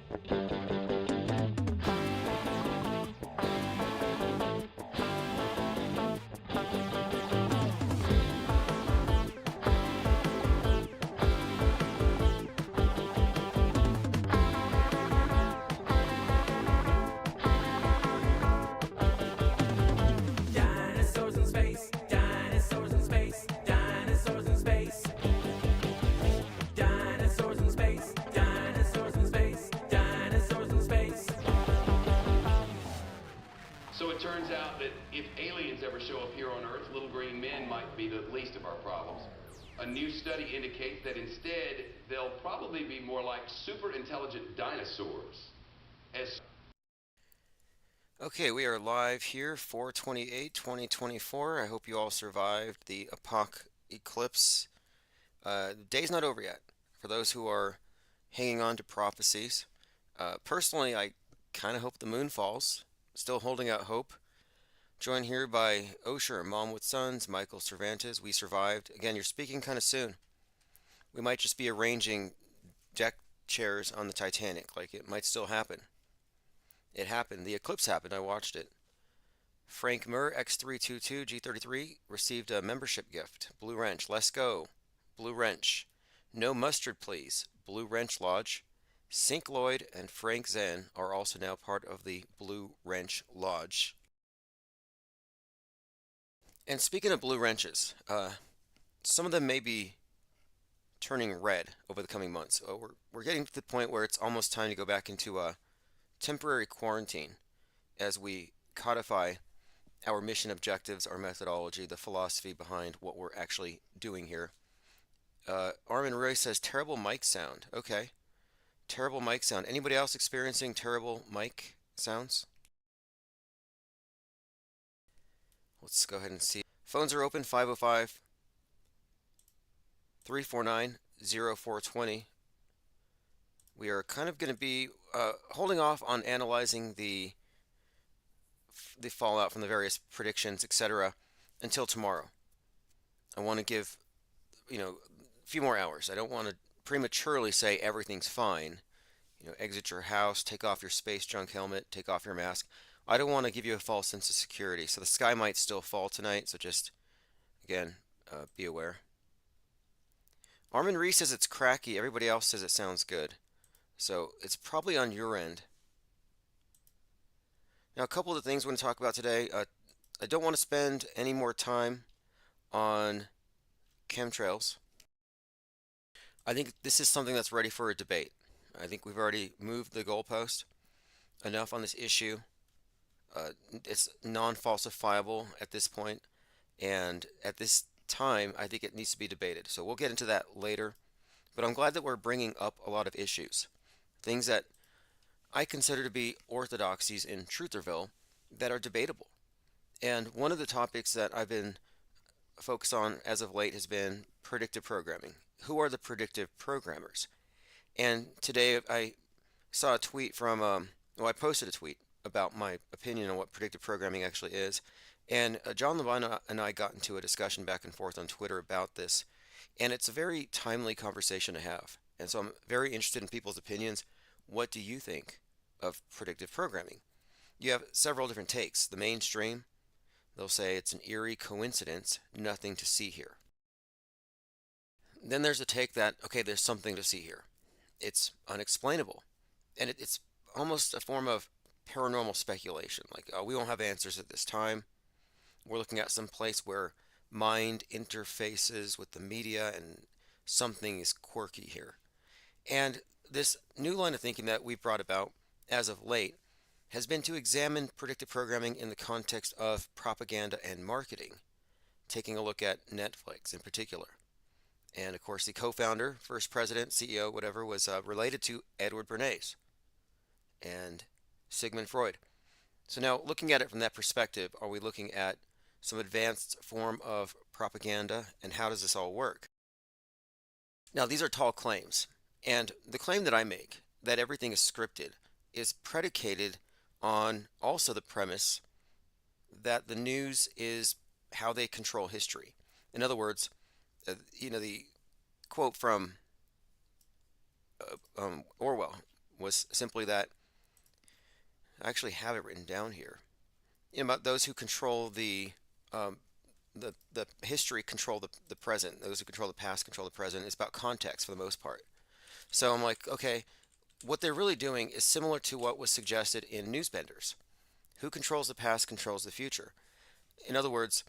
Dinosaurs in space, dinosaurs in space, dinosaurs in space. Dinosaurs in space, dinosaurs in space, dinosaurs in space. So it turns out that if aliens ever show up here on Earth, little green men might be the least of our problems. A new study indicates that instead, they'll probably be more like super intelligent dinosaurs. Okay, we are live here, 4/28/2024. I hope you all survived the Epoch eclipse. The day's not over yet. For those who are hanging on to prophecies, personally, I kind of hope the moon falls. Still holding out hope. Joined here by Osher, Mom with Sons, Michael Cervantes. We survived. Again, you're speaking kind of soon. We might just be arranging deck chairs on the Titanic. Like, it might still happen. It happened. The eclipse happened. I watched it. Frank Murr, X322G33, received a membership gift. Blue Wrench. Let's go. Blue Wrench. No mustard, please. Blue Wrench Lodge. Sink Lloyd and Frank Zen are also now part of the Blue Wrench Lodge. And speaking of blue wrenches, some of them may be turning red over the coming months. We're getting to the point where it's almost time to go back into a temporary quarantine as we codify our mission objectives, our methodology, the philosophy behind what we're actually doing here. Armin Roy says terrible mic sound. Okay. Terrible mic sound. Anybody else experiencing terrible mic sounds? Let's go ahead and see. Phones are open, 505-349-0420. We are kind of going to be holding off on analyzing the fallout from the various predictions, etc., until tomorrow. I want to give, a few more hours. I don't want to prematurely say everything's fine. Exit your house, take off your space junk helmet, take off your mask. I don't want to give you a false sense of security. So the sky might still fall tonight, so just, again, be aware. Armin Reese says it's cracky. Everybody else says it sounds good. So it's probably on your end. Now, a couple of the things we're going to talk about today. I don't want to spend any more time on chemtrails. I think this is something that's ready for a debate. I think we've already moved the goalpost enough on this issue. It's non-falsifiable at this point, and at this time, I think it needs to be debated. So we'll get into that later, but I'm glad that we're bringing up a lot of issues, things that I consider to be orthodoxies in Trutherville that are debatable. And one of the topics that I've been focused on as of late has been predictive programming. Who are the predictive programmers? And today I saw a tweet from, I posted a tweet about my opinion on what predictive programming actually is. And John Levine and I got into a discussion back and forth on Twitter about this. And it's a very timely conversation to have. And so I'm very interested in people's opinions. What do you think of predictive programming? You have several different takes. The mainstream, they'll say it's an eerie coincidence, nothing to see here. Then there's a take that, okay, there's something to see here. It's unexplainable. And it's almost a form of paranormal speculation. Like, we won't have answers at this time. We're looking at some place where mind interfaces with the media and something is quirky here. And this new line of thinking that we've brought about as of late has been to examine predictive programming in the context of propaganda and marketing, taking a look at Netflix in particular. And of course, the co-founder, first president, CEO, whatever, was related to Edward Bernays and Sigmund Freud. So now, looking at it from that perspective, are we looking at some advanced form of propaganda, and how does this all work? Now, these are tall claims, and the claim that I make, that everything is scripted, is predicated on also the premise that the news is how they control history. In other words, the quote from Orwell, was simply that I actually have it written down here. About those who control um, the history control the present. Those who control the past control the present. It's about context for the most part. So I'm like, okay, what they're really doing is similar to what was suggested in Newsbenders. Who controls the past controls the future. In other words,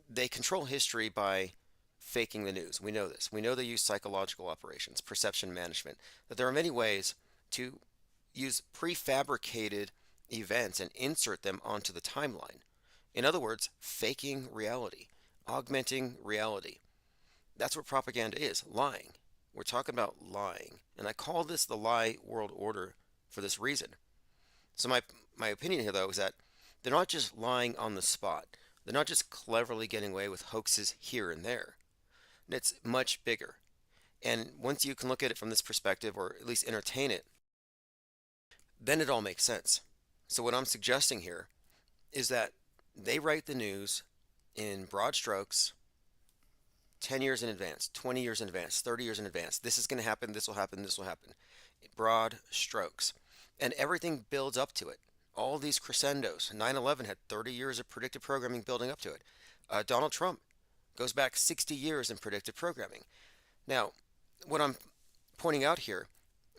they control history by faking the news. We know this. We know they use psychological operations, perception management, that there are many ways to use prefabricated events and insert them onto the timeline. In other words, faking reality, augmenting reality. That's what propaganda is, lying. We're talking about lying. And I call this the lie world order for this reason. So my opinion here, though, is that they're not just lying on the spot. They're not just cleverly getting away with hoaxes here and there. It's much bigger. And once you can look at it from this perspective, or at least entertain it, then it all makes sense. So what I'm suggesting here is that they write the news in broad strokes, 10 years in advance, 20 years in advance, 30 years in advance. This is going to happen, this will happen, this will happen. Broad strokes. And everything builds up to it. All these crescendos. 9/11 had 30 years of predictive programming building up to it. Donald Trump goes back 60 years in predictive programming. Now, what I'm pointing out here,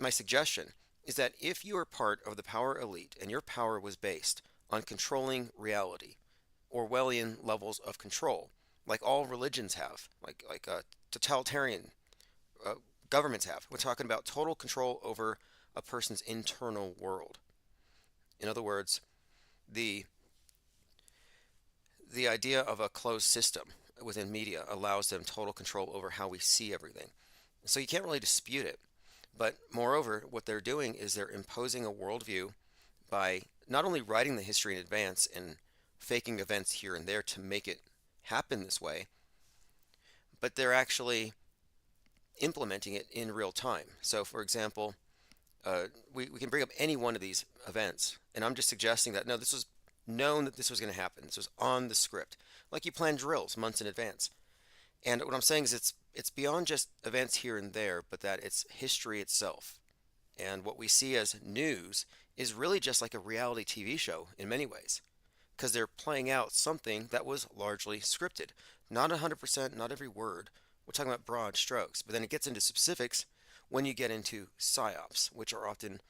my suggestion, is that if you are part of the power elite and your power was based on controlling reality, Orwellian levels of control, like all religions have, like totalitarian uh, governments have. We're talking about total control over a person's internal world. In other words, the the idea of a closed system within media allows them total control over how we see everything. So you can't really dispute it. But moreover, what they're doing is they're imposing a worldview by not only writing the history in advance and faking events here and there to make it happen this way, but they're actually implementing it in real time. So, for example, we can bring up any one of these events, and I'm just suggesting that no, this was known that this was going to happen. This was on the script, like you plan drills months in advance. And what I'm saying is it's beyond just events here and there, but that it's history itself. And what we see as news is really just like a reality TV show in many ways, because they're playing out something that was largely scripted. Not 100%, not every word. We're talking about broad strokes, but then it gets into specifics when you get into psyops, which are often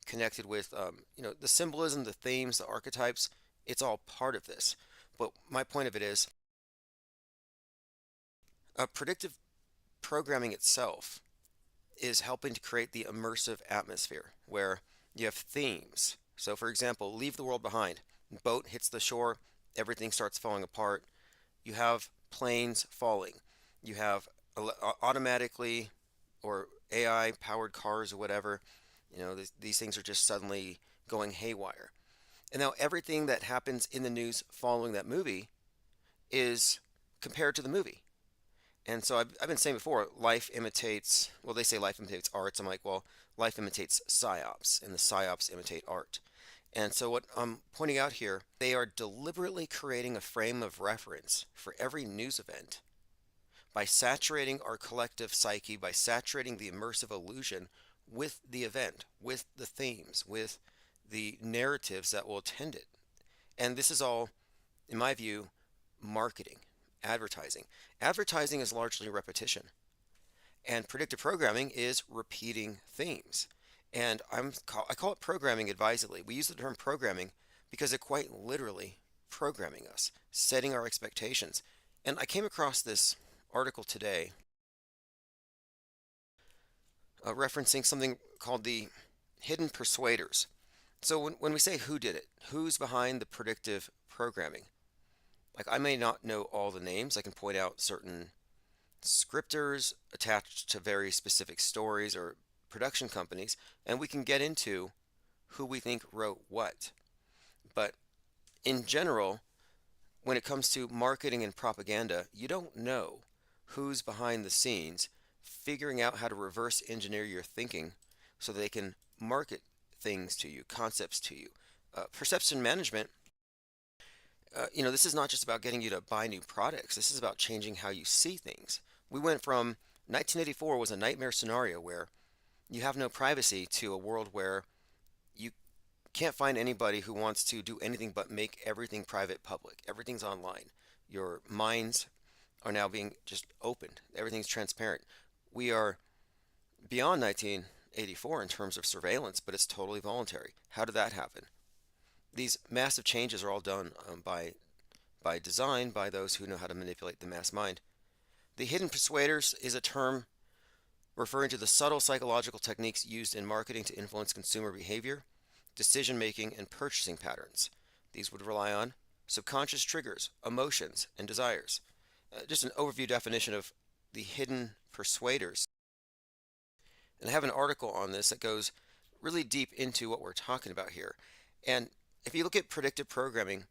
connected with the symbolism, the themes, the archetypes. It's all part of this. But my point of it is predictive programming itself is helping to create the immersive atmosphere where you have themes. So, for example, leave the world behind. Boat hits the shore, everything starts falling apart. You have planes falling. You have automatically or AI powered cars or whatever. These things are just suddenly going haywire. And now everything that happens in the news following that movie is compared to the movie. And so I've been saying before, life imitates, well, they say life imitates arts. I'm like, well, life imitates psyops, and the psyops imitate art. And so what I'm pointing out here, they are deliberately creating a frame of reference for every news event by saturating our collective psyche, by saturating the immersive illusion with the event, with the themes, with the narratives that will attend it. And this is all, in my view, marketing, advertising. Advertising is largely repetition, and predictive programming is repeating themes. And I call it programming advisedly. We use the term programming because it quite literally programming us, setting our expectations. And I came across this article today referencing something called the hidden persuaders. So when we say who did it, who's behind the predictive programming? Like, I may not know all the names. I can point out certain scripters attached to very specific stories or production companies, and we can get into who we think wrote what. But in general, when it comes to marketing and propaganda, you don't know who's behind the scenes figuring out how to reverse engineer your thinking so they can market things to you, concepts to you. Perception management, this is not just about getting you to buy new products. This is about changing how you see things. We went from 1984 was a nightmare scenario where You have no privacy to a world where you can't find anybody who wants to do anything but make everything private public. Everything's online. Your minds are now being just opened. Everything's transparent. We are beyond 1984 in terms of surveillance, but it's totally voluntary. How did that happen? These massive changes are all done by design by those who know how to manipulate the mass mind. The hidden persuaders is a term referring to the subtle psychological techniques used in marketing to influence consumer behavior, decision making, and purchasing patterns. These would rely on subconscious triggers, emotions, and desires. Just an overview definition of the hidden persuaders. And I have an article on this that goes really deep into what we're talking about here. And if you look at predictive programming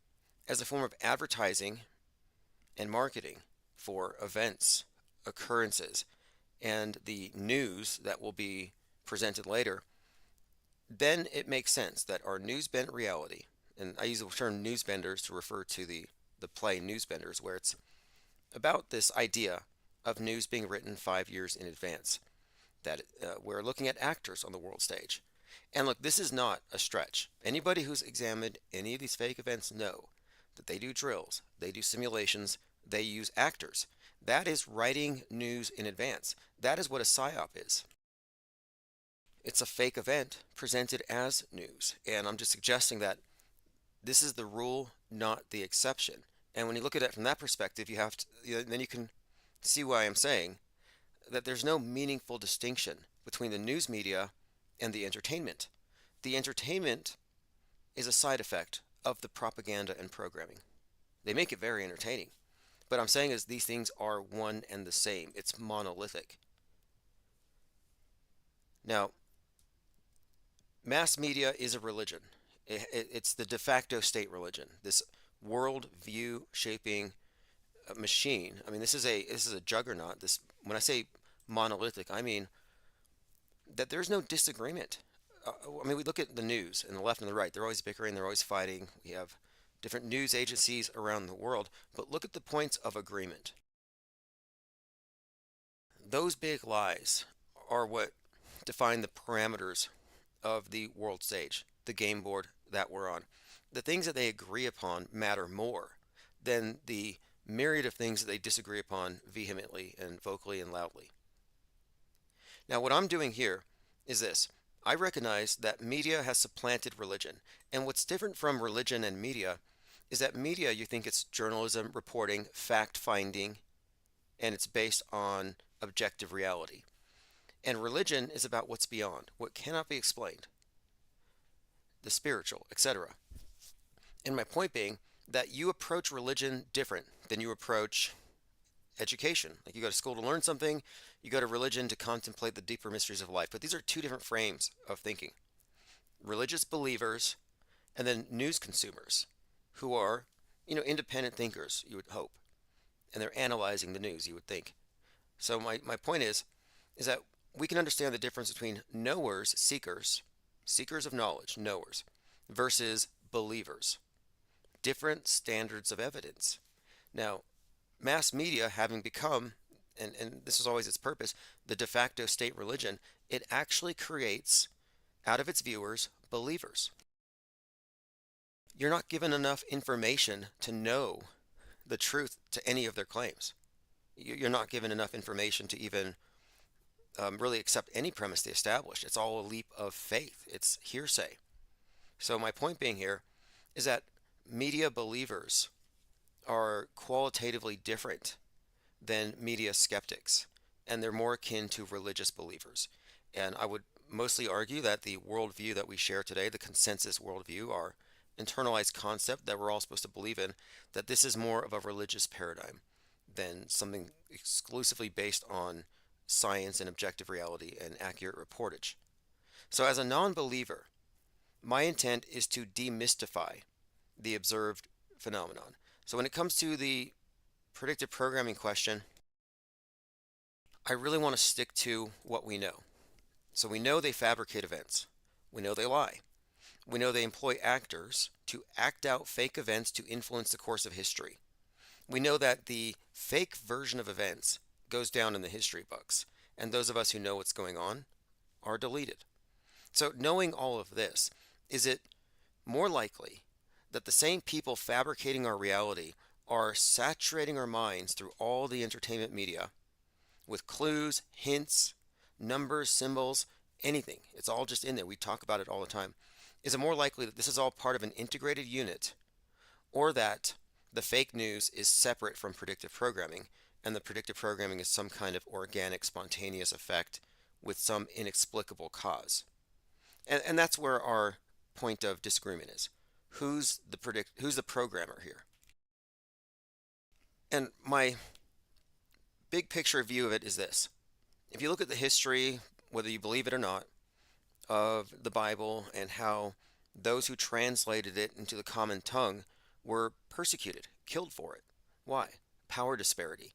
as a form of advertising and marketing for events, occurrences, and the news that will be presented later, then it makes sense that our news-bent reality, and I use the term newsbenders to refer to the play Newsbenders, where it's about this idea of news being written 5 years in advance, that we're looking at actors on the world stage. And look, this is not a stretch. Anybody who's examined any of these fake events know that they do drills, they do simulations, they use actors. That is writing news in advance. That is what a psyop is. It's a fake event presented as news. And I'm just suggesting that this is the rule, not the exception. And when you look at it from that perspective, then you can see why I'm saying that there's no meaningful distinction between the news media and the entertainment. The entertainment is a side effect of the propaganda and programming. They make it very entertaining. But I'm saying is these things are one and the same. It's monolithic. Now, mass media is a religion. It's the de facto state religion. This world view shaping machine. I mean, this is a juggernaut. When I say monolithic, I mean that there's no disagreement. I mean, we look at the news and the left and the right. They're always bickering. They're always fighting. We have different news agencies around the world. But look at the points of agreement. Those big lies are what define the parameters of the world stage, the game board that we're on. The things that they agree upon matter more than the myriad of things that they disagree upon vehemently and vocally and loudly. Now, what I'm doing here is this. I recognize that media has supplanted religion. And what's different from religion and media is that media, you think it's journalism, reporting, fact-finding, and it's based on objective reality. And religion is about what's beyond, what cannot be explained, the spiritual, etc. And my point being that you approach religion different than you approach education. Like you go to school to learn something, you go to religion to contemplate the deeper mysteries of life. But these are two different frames of thinking. Religious believers and then news consumers who are, independent thinkers, you would hope. And they're analyzing the news, you would think. So my point is that we can understand the difference between knowers, seekers of knowledge, knowers, versus believers. Different standards of evidence. Now, mass media having become, and this is always its purpose, the de facto state religion, it actually creates, out of its viewers, believers. You're not given enough information to know the truth to any of their claims. You're not given enough information to even really accept any premise they established. It's all a leap of faith. It's hearsay. So my point being here is that media believers are qualitatively different than media skeptics, and they're more akin to religious believers. And I would mostly argue that the worldview that we share today, the consensus worldview, our internalized concept that we're all supposed to believe in, that this is more of a religious paradigm than something exclusively based on science and objective reality and accurate reportage. So as a non-believer, my intent is to demystify the observed phenomenon. So when it comes to the predictive programming question, I really want to stick to what we know. So we know they fabricate events. We know they lie. We know they employ actors to act out fake events to influence the course of history. We know that the fake version of events goes down in the history books. And those of us who know what's going on, are deleted. So knowing all of this, is it more likely that the same people fabricating our reality are saturating our minds through all the entertainment media with clues, hints, numbers, symbols, anything? It's all just in there. We talk about it all the time. Is it more likely that this is all part of an integrated unit, or that the fake news is separate from predictive programming, and the predictive programming is some kind of organic, spontaneous effect with some inexplicable cause? And that's where our point of disagreement is. Who's the programmer here? And my big picture view of it is this. If you look at the history, whether you believe it or not, of the Bible and how those who translated it into the common tongue were persecuted, killed for it. Why? Power disparity.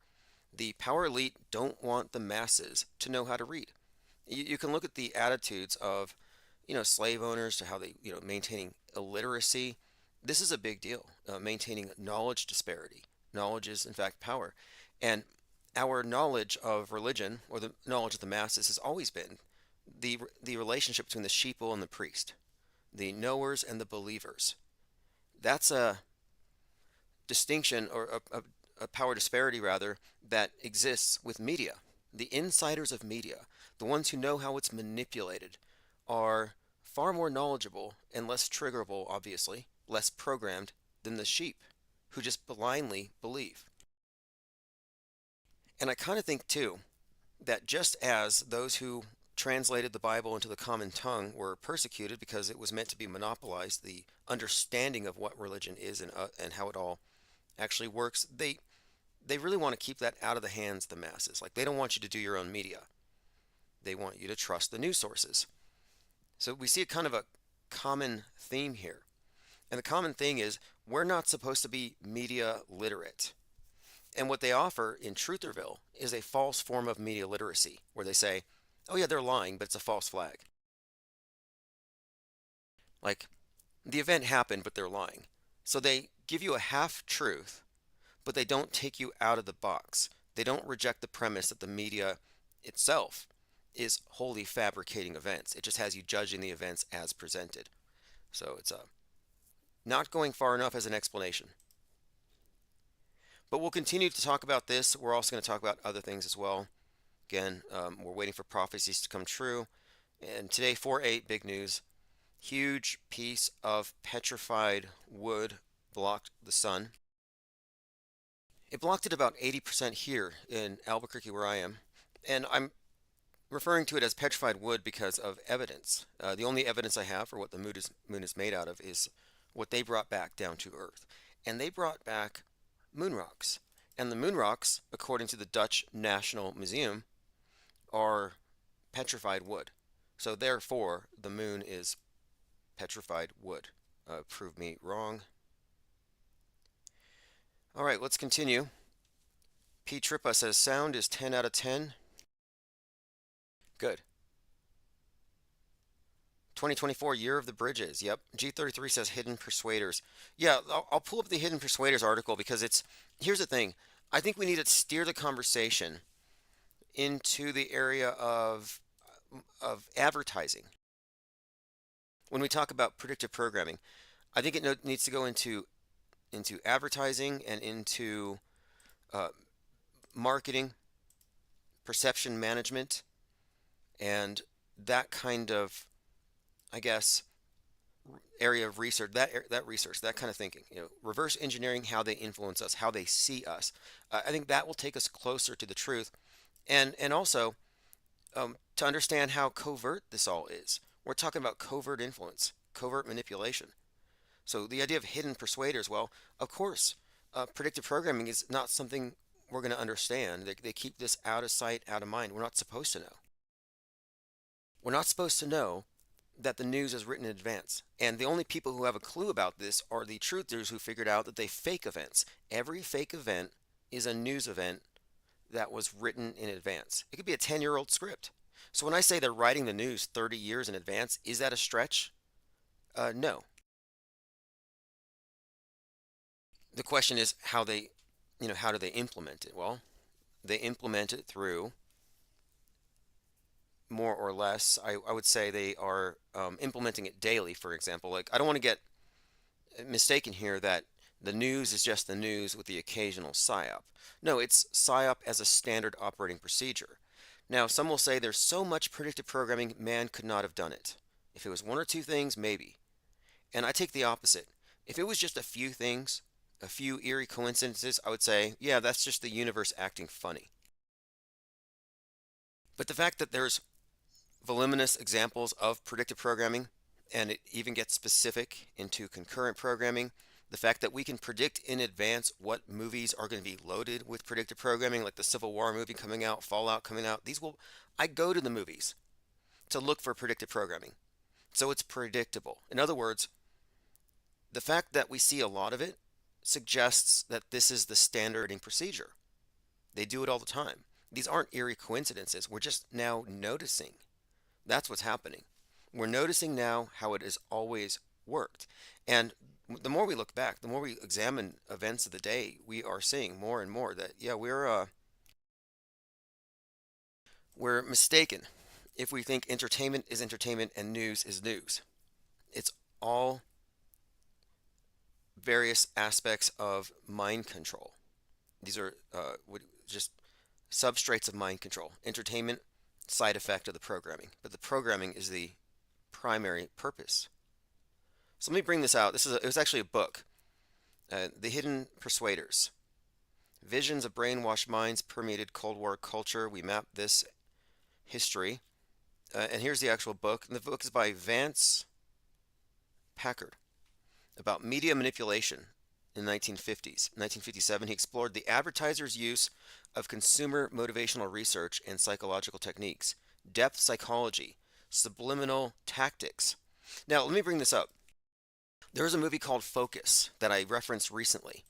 The power elite don't want the masses to know how to read. You can look at the attitudes of, slave owners, to how they, maintaining illiteracy. This is a big deal. Maintaining knowledge disparity. Knowledge is, in fact, power. And our knowledge of religion, or the knowledge of the masses, has always been the relationship between the sheeple and the priest, the knowers and the believers. That's a distinction, or a power disparity rather, that exists with media. The insiders of media, the ones who know how it's manipulated, are far more knowledgeable and less triggerable, obviously, less programmed than the sheep who just blindly believe. And I kind of think too that just as those who translated the Bible into the common tongue were persecuted because it was meant to be monopolized, the understanding of what religion is and how it all actually works, they really want to keep that out of the hands of the masses. Like, they don't want you to do your own media. They want you to trust the news sources. So we see a kind of a common theme here. And the common thing is, we're not supposed to be media literate. And what they offer in Trutherville is a false form of media literacy, where they say, oh yeah, they're lying, but it's a false flag. Like, the event happened, but they're lying. So they give you a half truth, but they don't take you out of the box. They don't reject the premise that the media itself is wholly fabricating events. It just has you judging the events as presented. So it's not going far enough as an explanation. But we'll continue to talk about this. We're also going to talk about other things as well. Again, we're waiting for prophecies to come true. And today, 4/8, big news. Huge piece of petrified wood blocked the sun. It blocked it about 80% here in Albuquerque, where I am. And I'm referring to it as petrified wood because of evidence. The only evidence I have for what the moon is made out of is what they brought back down to Earth. And they brought back moon rocks. And the moon rocks, according to the Dutch National Museum, are petrified wood. So therefore, the moon is petrified wood. Prove me wrong. All right, let's continue. P. Trippa says sound is 10 out of 10. Good. 2024 Year of the Bridges. Yep. G33 says Hidden Persuaders. Yeah, I'll pull up the Hidden Persuaders article because here's the thing. I think we need to steer the conversation into the area of advertising. When we talk about predictive programming, I think it needs to go into advertising and into marketing, perception management, and that kind of, I guess, area of research, that research, that kind of thinking, reverse engineering how they influence us, how they see us. I think that will take us closer to the truth, and also to understand how covert this all is. We're talking about covert influence, covert manipulation. So the idea of hidden persuaders, well, of course, predictive programming is not something we're going to understand. They keep this out of sight, out of mind. We're not supposed to know. We're not supposed to know that the news is written in advance. And the only people who have a clue about this are the truthers who figured out that they fake events. Every fake event is a news event that was written in advance. It could be a 10-year-old script. So when I say they're writing the news 30 years in advance, is that a stretch? No. The question is how do they implement it? Well, they implement it through more or less. I would say they are implementing it daily, for example. Like, I don't want to get mistaken here that the news is just the news with the occasional psyop. No, it's psyop as a standard operating procedure. Now, some will say there's so much predictive programming, man could not have done it. If it was one or two things, maybe. And I take the opposite. If it was just a few things, a few eerie coincidences, I would say, yeah, that's just the universe acting funny. But the fact that there's voluminous examples of predictive programming, and it even gets specific into concurrent programming, the fact that we can predict in advance what movies are going to be loaded with predictive programming, like the Civil War movie coming out, Fallout coming out, I go to the movies to look for predictive programming. So it's predictable. In other words, the fact that we see a lot of it suggests that this is the standard procedure. They do it all the time. These aren't eerie coincidences. We're just now noticing. That's what's happening. We're noticing now how it has always worked. And the more we look back, the more we examine events of the day, we are seeing more and more that, yeah, we're mistaken if we think entertainment is entertainment and news is news. It's all various aspects of mind control. These are just substrates of mind control. Entertainment, side effect of the programming, but the programming is the primary purpose. So let me bring this out. It was actually a book, The Hidden Persuaders. Visions of brainwashed minds permeated Cold War culture. We map this history. And here's the actual book. And the book is by Vance Packard about media manipulation in the 1950s. In 1957, he explored the advertiser's use of consumer motivational research and psychological techniques, depth psychology, subliminal tactics. Now, let me bring this up. There was a movie called Focus that I referenced recently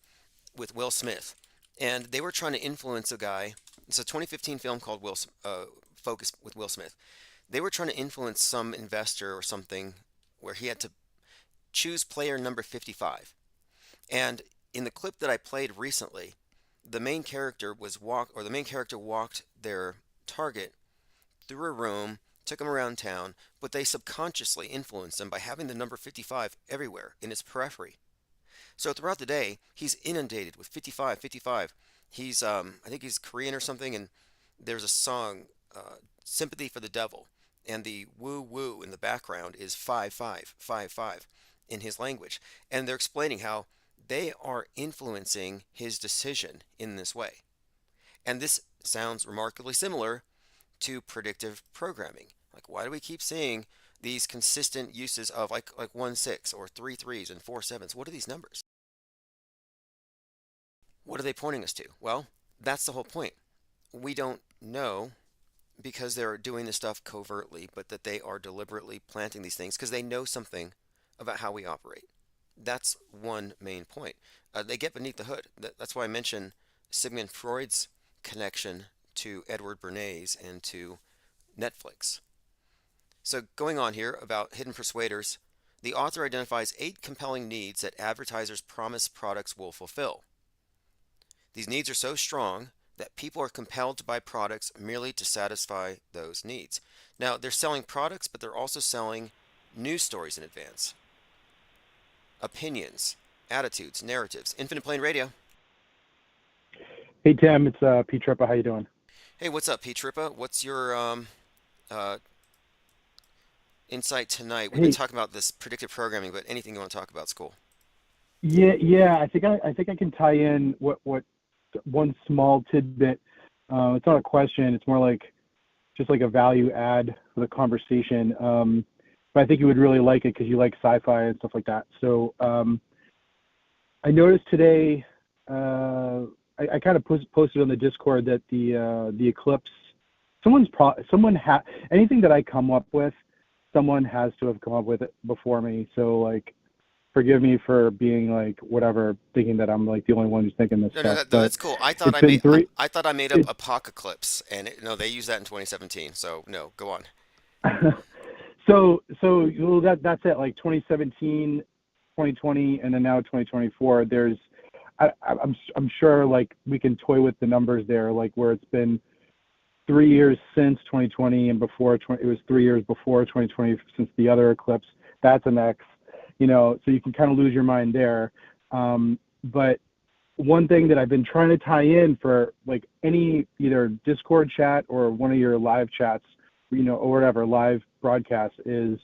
with Will Smith, and they were trying to influence a guy. It's a 2015 film called Focus with Will Smith. They were trying to influence some investor or something where he had to choose player number 55. And in the clip that I played recently, the main character walked their target through a room, took him around town, but they subconsciously influenced him by having the number 55 everywhere in his periphery. So throughout the day, he's inundated with 55, 55. I think he's Korean or something, and there's a song, Sympathy for the Devil, and the woo woo in the background is 55, 55 in his language. And they're explaining how they are influencing his decision in this way. And this sounds remarkably similar to predictive programming. Like, why do we keep seeing these consistent uses of like 1 6 or 3 3s and 4 7s? What are these numbers? What are they pointing us to? Well, that's the whole point. We don't know because they're doing this stuff covertly, but that they are deliberately planting these things because they know something about how we operate. That's one main point. They get beneath the hood. That's why I mentioned Sigmund Freud's connection to Edward Bernays and to Netflix. So going on here about hidden persuaders, the author identifies 8 compelling needs that advertisers promise products will fulfill. These needs are so strong that people are compelled to buy products merely to satisfy those needs. Now, they're selling products, but they're also selling news stories in advance, opinions, attitudes, narratives. Infinite Plane Radio. Hey Tim, it's Pete Trippa. How you doing? Hey, what's up, Pete Trippa? What's your insight tonight? We've been Hey, talking about this predictive programming, but anything you want to talk about is cool. yeah. I think I can tie in what one small tidbit. It's not a question. It's more like just like a value add for the conversation. But I think you would really like it because you like sci-fi and stuff like that. So I noticed today. I kind of posted on the Discord that the eclipse. Anything that I come up with, someone has to have come up with it before me. So like, forgive me for being like whatever, thinking that I'm like the only one who's thinking this stuff. No, But that's cool. I thought it's been three. I thought I made up apocalypse, and no, they used that in 2017. So no, go on. So well, that's it. Like 2017, 2020, and then now 2024. I'm sure like we can toy with the numbers there, like where it's been 3 years since 2020 and before 20, it was 3 years before 2020 since the other eclipse. That's an X, so you can kind of lose your mind there. But one thing that I've been trying to tie in for like any either Discord chat or one of your live chats, or whatever live broadcasts is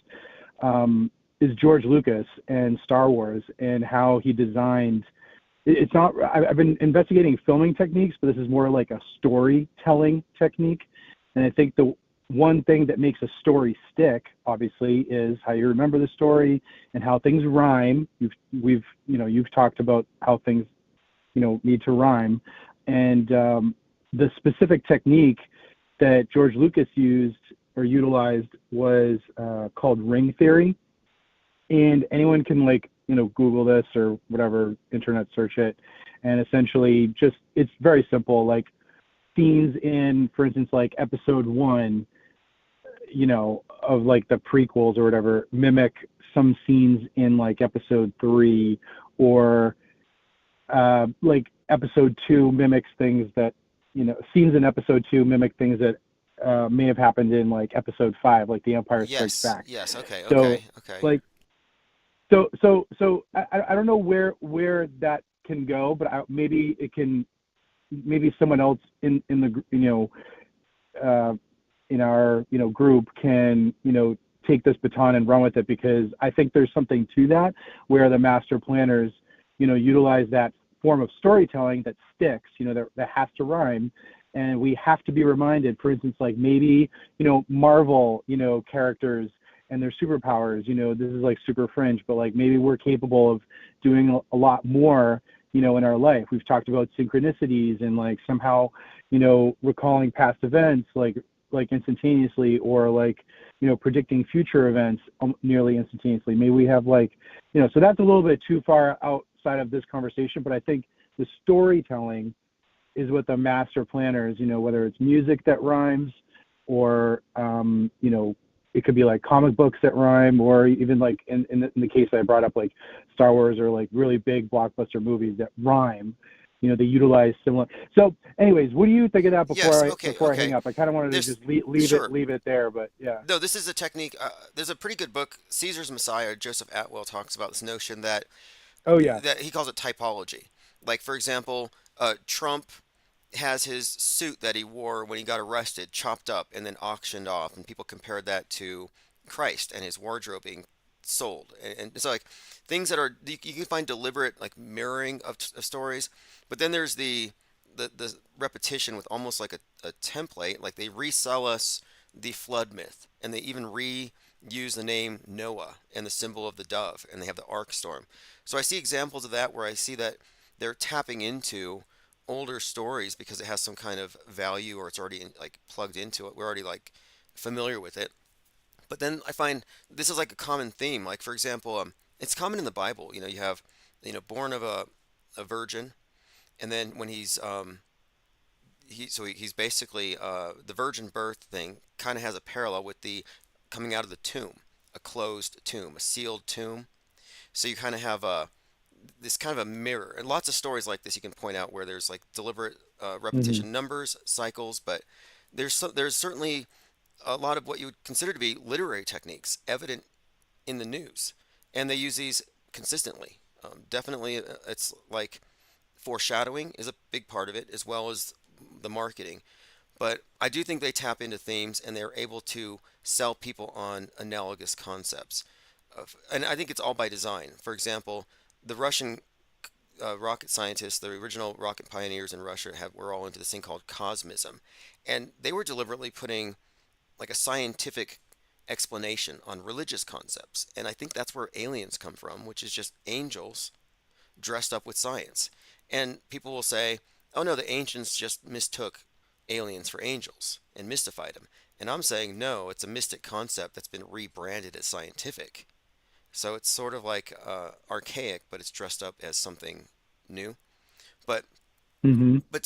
George Lucas and Star Wars and how he designed. It's not. I've been investigating filming techniques, but this is more like a storytelling technique. And I think the one thing that makes a story stick, obviously, is how you remember the story and how things rhyme. You've talked about how things, need to rhyme, and the specific technique that George Lucas used or utilized was called ring theory. And anyone can Google this or whatever, internet search it, and essentially it's very simple. Like scenes in, for instance, like episode 1, of like the prequels or whatever, mimic some scenes in like episode 3, or like episode 2 mimics things that, scenes in episode 2 mimic things that may have happened in like episode 5, like The Empire Strikes Yes, Back. yes, okay, So okay, okay. like, I don't know where that can go, but maybe it can, maybe someone else in the in our group can take this baton and run with it, because I think there's something to that where the master planners utilize that form of storytelling that sticks, that has to rhyme, and we have to be reminded. For instance, like maybe Marvel characters and their superpowers, this is like super fringe, but like maybe we're capable of doing a lot more, in our life. We've talked about synchronicities and like somehow, recalling past events like instantaneously, or like, predicting future events nearly instantaneously. Maybe we have like, so that's a little bit too far outside of this conversation, but I think the storytelling is what the master planners, whether it's music that rhymes, or, it could be like comic books that rhyme, or even like in the case I brought up, like Star Wars, or like really big blockbuster movies that rhyme. They utilize similar. So, anyways, what do you think of that Yes, before okay, I hang okay. up? I kind of wanted to There's just leave sure. it there, but yeah. No, this is a technique. There's a pretty good book, Caesar's Messiah. Joseph Atwell talks about this notion that Oh yeah. he calls it typology. Like, for example, Trump has his suit that he wore when he got arrested chopped up and then auctioned off, and people compared that to Christ and his wardrobe being sold. And it's like things that are you can find deliberate like mirroring of stories, but then there's the repetition with almost like a template. Like they resell us the flood myth, and they even reuse the name Noah and the symbol of the dove, and they have the ark storm. So I see examples of that where I see that they're tapping into older stories because it has some kind of value, or it's already like plugged into it. We're already like familiar with it. But then I find this is like a common theme. Like for example, it's common in the Bible. You have, born of a virgin, and then when he's basically the virgin birth thing kind of has a parallel with the coming out of the tomb, a closed tomb, a sealed tomb. So you kind of have this kind of a mirror, and lots of stories like this you can point out where there's like deliberate Hmm. repetition, numbers, cycles, but there's certainly a lot of what you would consider to be literary techniques evident in the news, and they use these consistently. Definitely, it's like foreshadowing is a big part of it, as well as the marketing. But I do think they tap into themes, and they're able to sell people on analogous concepts. And I think it's all by design. For example, the Russian rocket scientists, the original rocket pioneers in Russia, were all into this thing called cosmism, and they were deliberately putting like a scientific explanation on religious concepts. And I think that's where aliens come from, which is just angels dressed up with science. And people will say, oh no, the ancients just mistook aliens for angels and mystified them. And I'm saying, no, it's a mystic concept that's been rebranded as scientific. So it's sort of like archaic, but it's dressed up as something new. But Hmm. to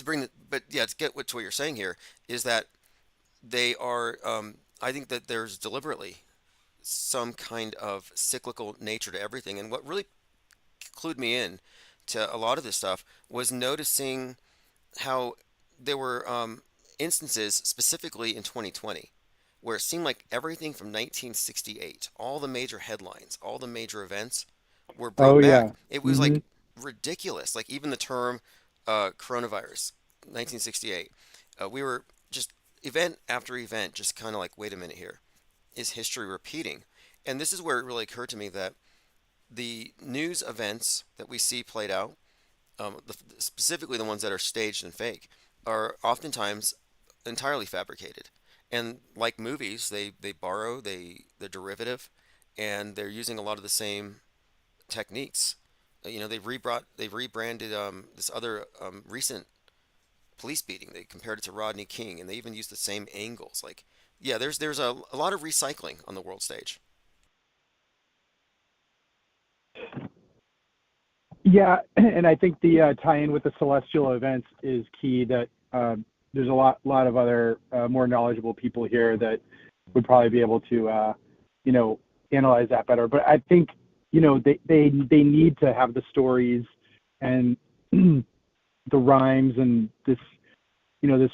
get to what you're saying here is that they are. I think that there's deliberately some kind of cyclical nature to everything. And what really clued me in to a lot of this stuff was noticing how there were instances, specifically in 2020, where it seemed like everything from 1968, all the major headlines, all the major events were Oh brought back. yeah. It was Hmm. like ridiculous. Like even the term coronavirus, 1968, we were just event after event, just kind of like, wait a minute here, is history repeating? And this is where it really occurred to me that the news events that we see played out, specifically the ones that are staged and fake, are oftentimes entirely fabricated. And like movies, they borrow, they're derivative, and they're using a lot of the same techniques. They've rebranded this other recent police beating. They compared it to Rodney King, and they even used the same angles. Like, yeah, there's a lot of recycling on the world stage. Yeah, and I think the tie-in with the celestial events is key. That there's a lot of other more knowledgeable people here that would probably be able to, analyze that better. But I think, they need to have the stories and the rhymes and this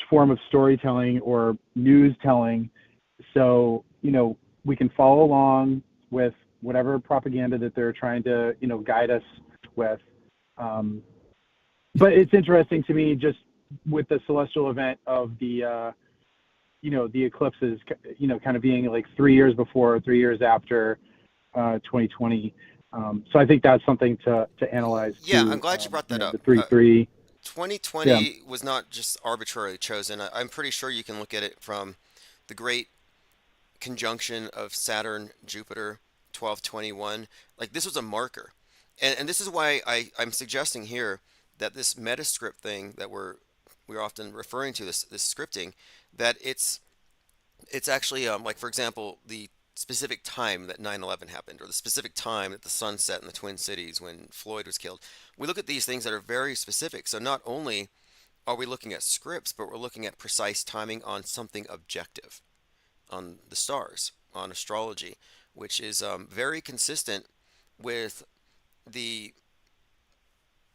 form of storytelling or news telling, so we can follow along with whatever propaganda that they're trying to guide us with. um, but it's interesting to me, just with the celestial event of the eclipses, kind of being like 3 years before, 3 years after 2020. So I think that's something to analyze Yeah, I'm too. glad you brought that The up. 3-3. Yeah. 2020 was not just arbitrarily chosen. I'm pretty sure you can look at it from the great conjunction of Saturn, Jupiter, 1221. Like this was a marker. And this is why I'm suggesting here that this metascript thing that we're often referring to, this scripting, that it's actually like for example the specific time that 9/11 happened, or the specific time that the sun set in the Twin Cities when Floyd was killed. We look at these things that are very specific. So not only are we looking at scripts, but we're looking at precise timing on something objective, on the stars, on astrology, which is very consistent with the,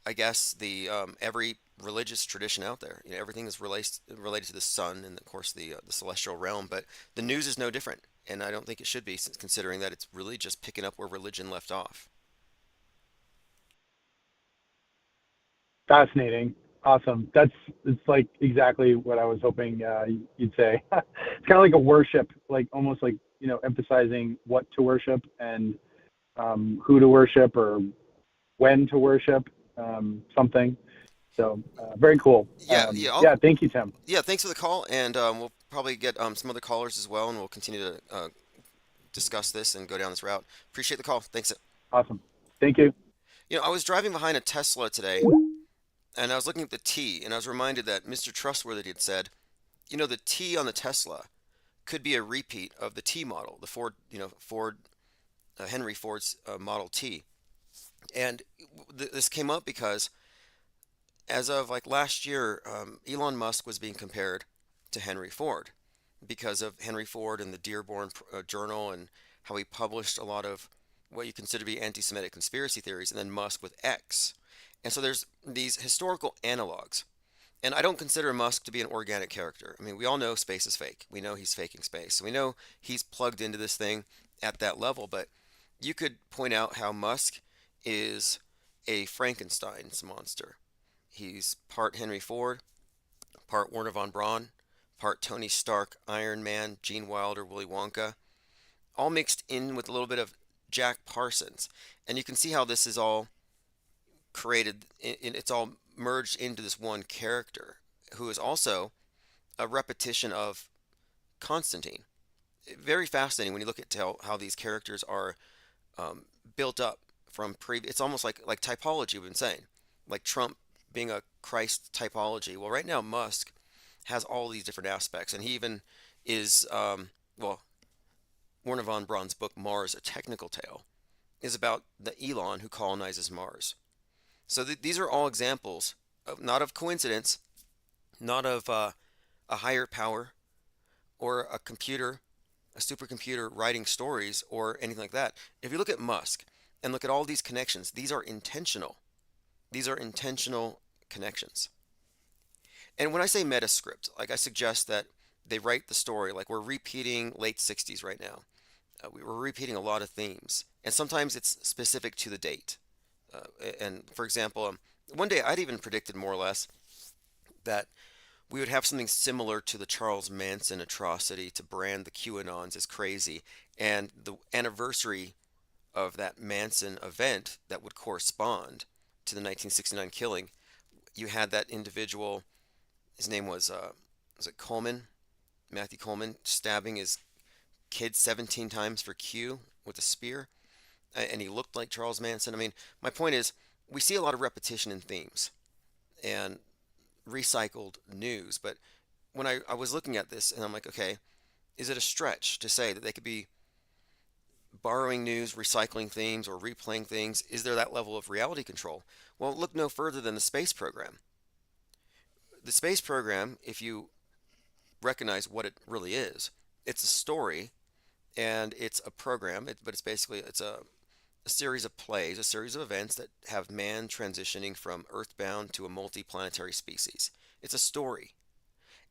I guess, the every religious tradition out there. Everything is related to the sun and of course the celestial realm. But the news is no different, and I don't think it should be, since considering that it's really just picking up where religion left off. Fascinating. Awesome. It's like exactly what I was hoping you'd say. It's kind of like a worship, like almost like, emphasizing what to worship and who to worship or when to worship something. So very cool. Yeah, yeah, Yeah, thank you, Tim. yeah. Thanks for the call, and we'll probably get some other callers as well, and we'll continue to discuss this and go down this route. Appreciate the call. Thanks. Awesome. Thank you. I was driving behind a Tesla today, and I was looking at the T, and I was reminded that Mr. Trustworthy had said, the T on the Tesla could be a repeat of the T model, the Ford, Henry Ford's Model T. And this came up because as of like last year, Elon Musk was being compared to Henry Ford because of Henry Ford and the Dearborn Journal, and how he published a lot of what you consider to be anti-Semitic conspiracy theories, and then Musk with X. And so there's these historical analogs. And I don't consider Musk to be an organic character. I mean, we all know space is fake. We know he's faking space. So we know he's plugged into this thing at that level. But you could point out how Musk is a Frankenstein's monster. He's part Henry Ford, part Werner von Braun, part Tony Stark, Iron Man, Gene Wilder, Willy Wonka, all mixed in with a little bit of Jack Parsons. And you can see how this is all created, it's all merged into this one character who is also a repetition of Constantine. Very fascinating when you look at how these characters are built up from previous. It's almost like typology we've been saying, like Trump being a Christ typology. Well, right now Musk has all these different aspects, and he even is well, Werner von Braun's book Mars: A Technical Tale is about the Elon who colonizes Mars. So these are all examples of, not of coincidence, not of a higher power or a computer, a supercomputer writing stories or anything like that. If you look at Musk and look at all these connections, these are intentional. These are intentional connections. And when I say meta script, like I suggest that they write the story like we're repeating late 60s right now. We're repeating a lot of themes, and sometimes it's specific to the date. And for example, one day I'd even predicted more or less that we would have something similar to the Charles Manson atrocity to brand the QAnons as crazy, and the anniversary of that Manson event that would correspond to the 1969 killing. You had that individual, his name was it Coleman, Matthew Coleman, stabbing his kid 17 times for Q with a spear, and he looked like Charles Manson. I mean, my point is, we see a lot of repetition in themes and recycled news, but when I was looking at this, and I'm like, okay, is it a stretch to say that they could be borrowing news, recycling themes, or replaying things? Is there that level of reality control? Well, look no further than the space program. The space program, if you recognize what it really is, it's a story and it's a program, but it's basically a series of plays, a series of events that have man transitioning from earthbound to a multi-planetary species. It's a story.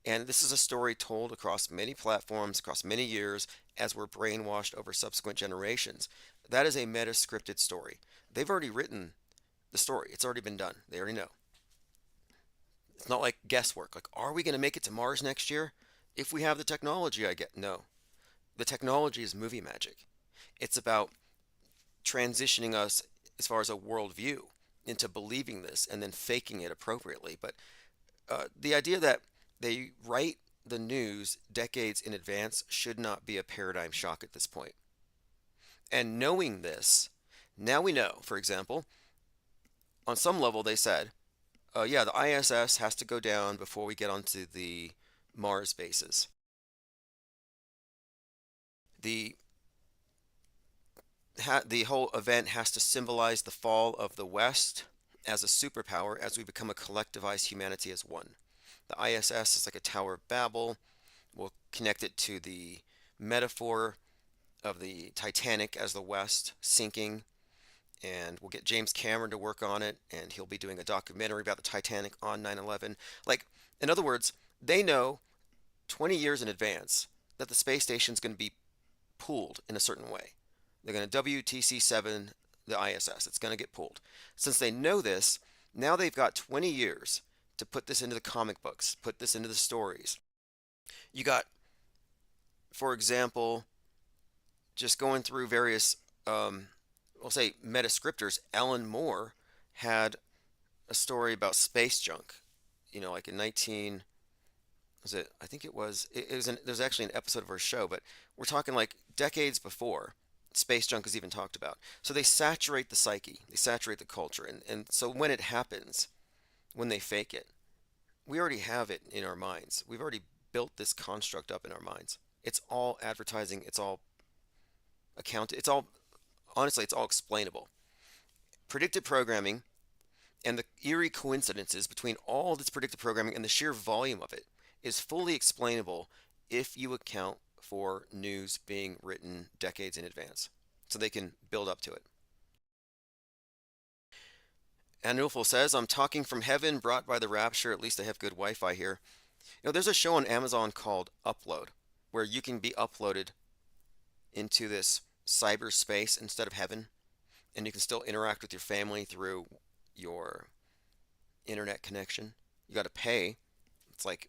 And this is a story told across many platforms, across many years, as we're brainwashed over subsequent generations. That is a meta-scripted story. They've already written the story. It's already been done. They already know. It's not like guesswork. Like, are we going to make it to Mars next year? If we have the technology, I get. No. The technology is movie magic. It's about transitioning us as far as a worldview into believing this and then faking it appropriately. But the idea that they write the news decades in advance should not be a paradigm shock at this point. And knowing this, now we know, for example, on some level they said, yeah, the ISS has to go down before we get onto the Mars bases. The the whole event has to symbolize the fall of the West as a superpower as we become a collectivized humanity as one. The ISS is like a Tower of Babel. We'll connect it to the metaphor of the Titanic as the West sinking, and we'll get James Cameron to work on it, and he'll be doing a documentary about the Titanic on 9/11. Like, in other words, they know 20 years in advance that the space station's going to be pooled in a certain way. They're going to WTC-7 the ISS. It's going to get pulled. Since they know this, now they've got 20 years to put this into the comic books, put this into the stories. You got, for example, just going through various, we'll say meta scripters. Alan Moore had a story about space junk. You know, like in 19, was it? I think it was. There's actually an episode of our show, but we're talking like decades before space junk is even talked about. So they saturate the psyche, they saturate the culture, and so when it happens, when they fake it, we already have it in our minds. We've already built this construct up in our minds. It's all advertising. It's all accounted. It's all, honestly, it's all explainable. Predictive programming and the eerie coincidences between all this predictive programming and the sheer volume of it is fully explainable if you account for news being written decades in advance, so they can build up to it. Anulfo says, I'm talking from heaven, brought by the rapture. At least I have good Wi-Fi here. You know, there's a show on Amazon called Upload, where you can be uploaded into this cyberspace instead of heaven, and you can still interact with your family through your internet connection. You got to pay. It's like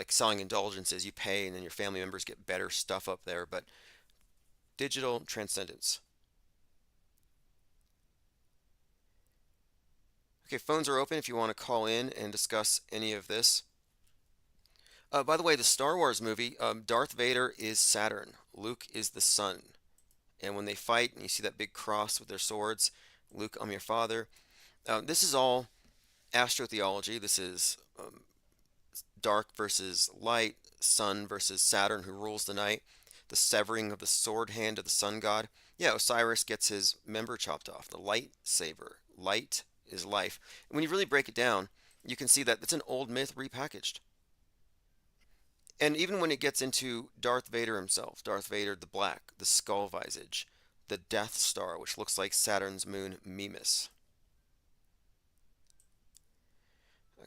selling indulgences. You pay, and then your family members get better stuff up there. But digital transcendence. Okay, phones are open if you want to call in and discuss any of this. By the way, the Star Wars movie, Darth Vader is Saturn. Luke is the sun. And when they fight, and you see that big cross with their swords, Luke, I'm your father. This is all astrotheology. This is dark versus light, sun versus Saturn, who rules the night, the severing of the sword hand of the sun god. Yeah, Osiris gets his member chopped off, the lightsaber. Light is life. And when you really break it down, you can see that it's an old myth repackaged. And even when it gets into Darth Vader himself, Darth Vader the Black, the skull visage, the Death Star, which looks like Saturn's moon Mimas.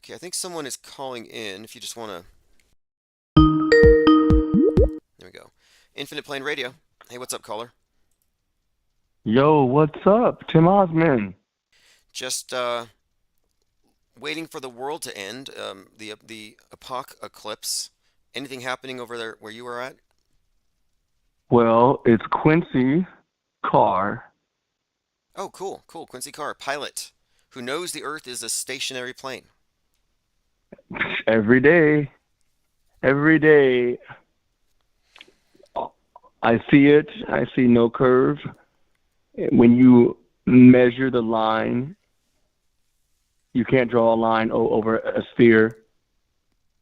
Okay, I think someone is calling in. If you just want to, there we go. Infinite Plane Radio. Hey, what's up, caller? Yo, what's up? Tim Osman. Just waiting for the world to end. The apocalypse. Anything happening over there where you are at? Well, it's Quincy Carr. Oh, cool, cool. Quincy Carr, pilot, who knows the Earth is a stationary plane. Every day, every day, I see it. I see no curve. When you measure the line, you can't draw a line over a sphere.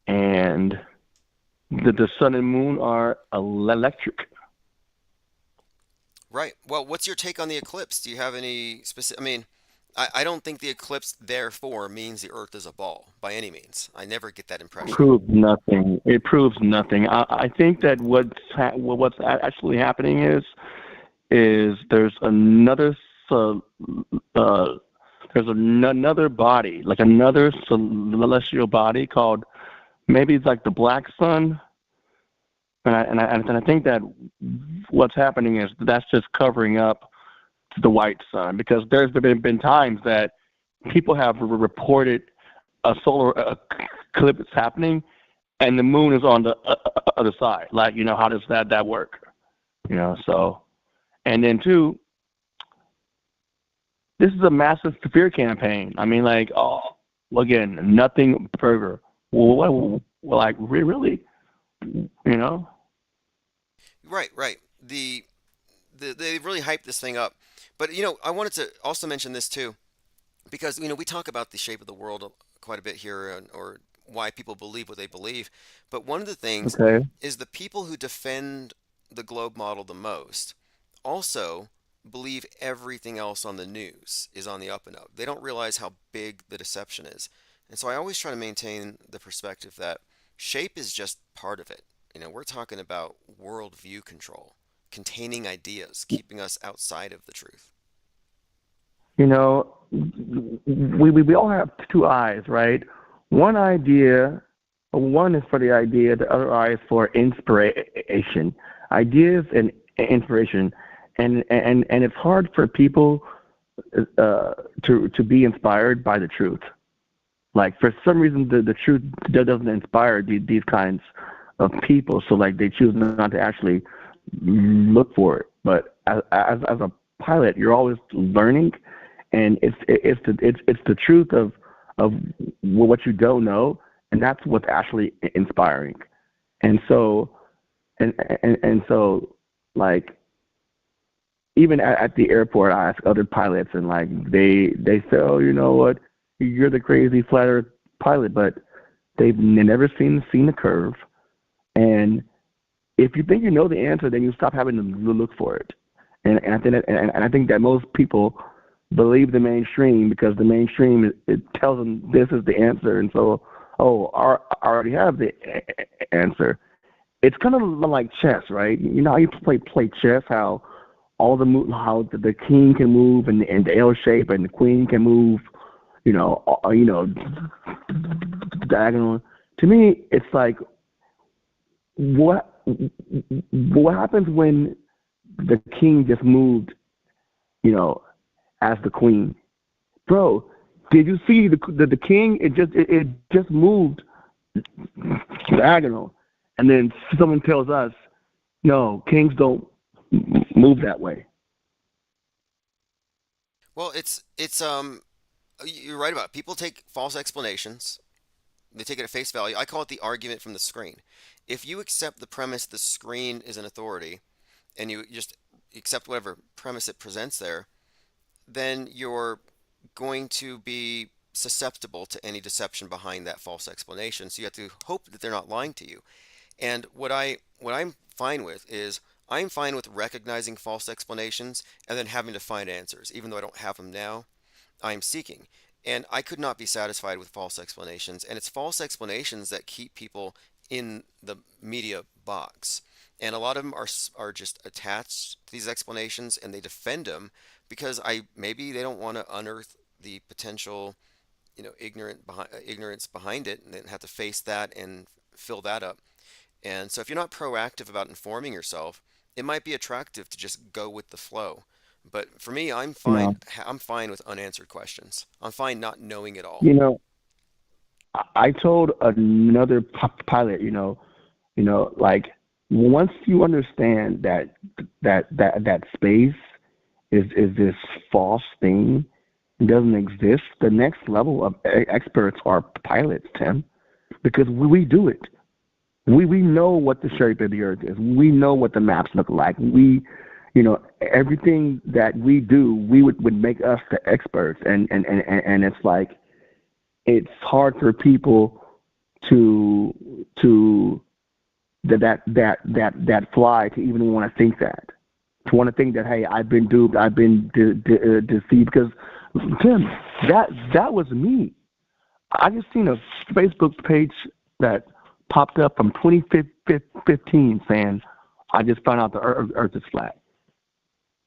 And the sun and moon are electric. Right. Well, what's your take on the eclipse? Do you have any specific? I mean, I don't think the eclipse therefore means the Earth is a ball by any means. I never get that impression. Proves nothing. It proves nothing. I think that what's actually happening is there's another another body, like another celestial body called, maybe it's like the black sun. And I think that what's happening is that's just covering up the white sun, because there's been times that people have reported a solar eclipse happening and the moon is on the other side. Like, how does that work? So, and then two, this is a massive fear campaign. I mean, like, again, nothing further. Like, really? Right, right. They really hyped this thing up. But I wanted to also mention this too, because we talk about the shape of the world quite a bit here, or why people believe what they believe. But one of the things Okay. is the people who defend the globe model the most also believe everything else on the news is on the up and up. They don't realize how big the deception is. And so I always try to maintain the perspective that shape is just part of it. We're talking about worldview control, containing ideas, keeping us outside of the truth. We all have two eyes, right? One is for the idea, the other eye is for inspiration. Ideas and inspiration. And it's hard for people to be inspired by the truth. Like, for some reason, the truth doesn't inspire these kinds of people, so like they choose not to actually look for it. But as a pilot, you're always learning, and it's the truth of what you don't know, and that's what's actually inspiring. And so like, even at the airport, I ask other pilots, and like they say, oh, you know what, you're the crazy flat earth pilot, but they've never seen the curve. And if you think you know the answer, then you stop having to look for it. And I think that most people believe the mainstream, because the mainstream it tells them this is the answer, and so I already have the answer. It's kind of like chess, right? How you play chess, how how the king can move in the L shape, and the queen can move, diagonal. To me, it's like, what happens when the king just moved, as the queen? Bro, did you see the king? It just moved diagonal, and then someone tells us, no, kings don't move that way. Well, you're right about it. People take false explanations. They take it at face value. I call it the argument from the screen. If you accept the premise the screen is an authority, and you just accept whatever premise it presents there, then you're going to be susceptible to any deception behind that false explanation. So you have to hope that they're not lying to you. And what I'm fine with is, I'm fine with recognizing false explanations and then having to find answers. Even though I don't have them now, I'm seeking. And I could not be satisfied with false explanations. And it's false explanations that keep people in the media box. And a lot of them are just attached to these explanations, and they defend them because maybe they don't want to unearth the potential ignorance behind it, and then have to face that and fill that up. And so if you're not proactive about informing yourself, it might be attractive to just go with the flow. But for me, I'm You fine. know, I'm fine with unanswered questions. I'm fine not knowing it all. you know, I told another pilot, like once you understand that space is this false thing, doesn't exist. The next level of experts are pilots, Tim, because we do it. We know what the shape of the earth is. We know what the maps look like. Everything that we do, would make us the experts. And it's like it's hard for people to that fly to even want to think that. To want to think that, hey, I've been duped, I've been deceived, because Tim, that was me. I just seen a Facebook page that popped up from 2015 saying, "I just found out the Earth is flat."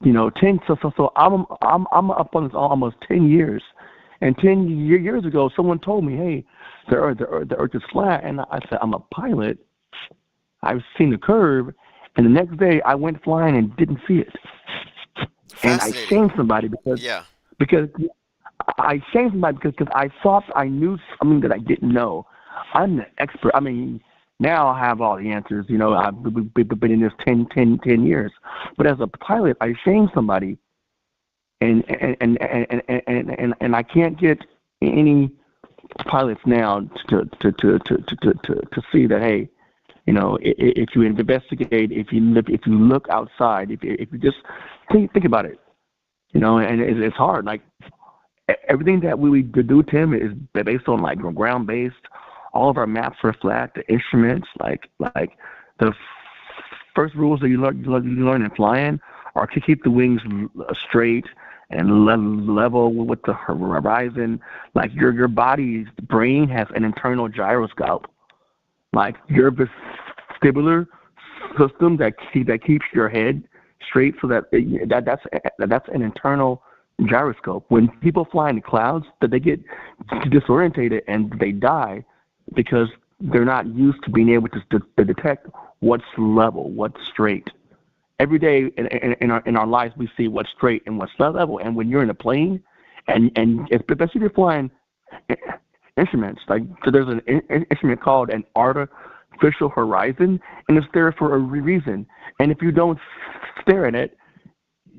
10. So I'm up on this almost 10 years, and 10 years ago, someone told me, "Hey, the Earth is flat," and I said, "I'm a pilot. I've seen the curve," and the next day I went flying and didn't see it, and I Fascinating. shamed somebody Yeah. because I shamed somebody because I thought I knew something that I didn't know. I'm the expert. I mean, now I have all the answers. I've been in this 10 years. But as a pilot, I shamed somebody, and I can't get any pilots now to see that, hey, if you investigate, if you look outside, if you just think about it, and it's hard. Like everything that we do, Tim, is based on like ground based. All of our maps are flat. The instruments, like the first rules that you learn in flying are to keep the wings straight and level with the horizon. Like your body's brain has an internal gyroscope. Like your vestibular system that keeps your head straight, so that's an internal gyroscope. When people fly in the clouds, that they get disorientated and they die because they're not used to being able to detect what's level, what's straight. Every day in our lives, we see what's straight and what's level. And when you're in a plane, and especially if you're flying instruments, like so there's an instrument called an artificial horizon, and it's there for a reason. And if you don't stare at it,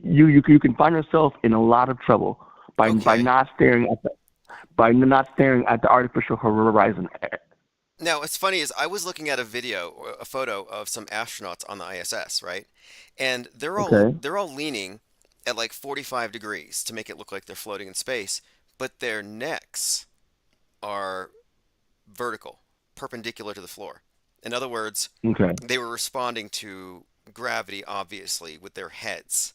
you can find yourself in a lot of trouble by Okay. not staring at the artificial horizon. Now, what's funny is I was looking at a video, or a photo of some astronauts on the ISS, right? And Okay. they're all leaning at like 45 degrees to make it look like they're floating in space, but their necks are vertical, perpendicular to the floor. In other words, Okay. they were responding to gravity, obviously, with their heads,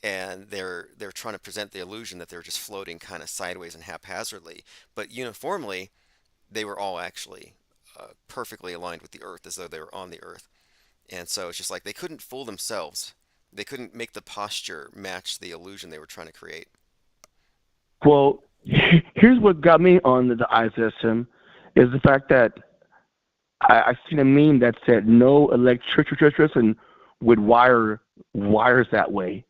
and they're trying to present the illusion that they're just floating kind of sideways and haphazardly, but uniformly they were all actually perfectly aligned with the Earth, as though they were on the Earth. And so it's just like they couldn't fool themselves. They couldn't make the posture match the illusion they were trying to create. Well, here's what got me on the eye system is the fact that I seen a meme that said no electrician would wire wires that way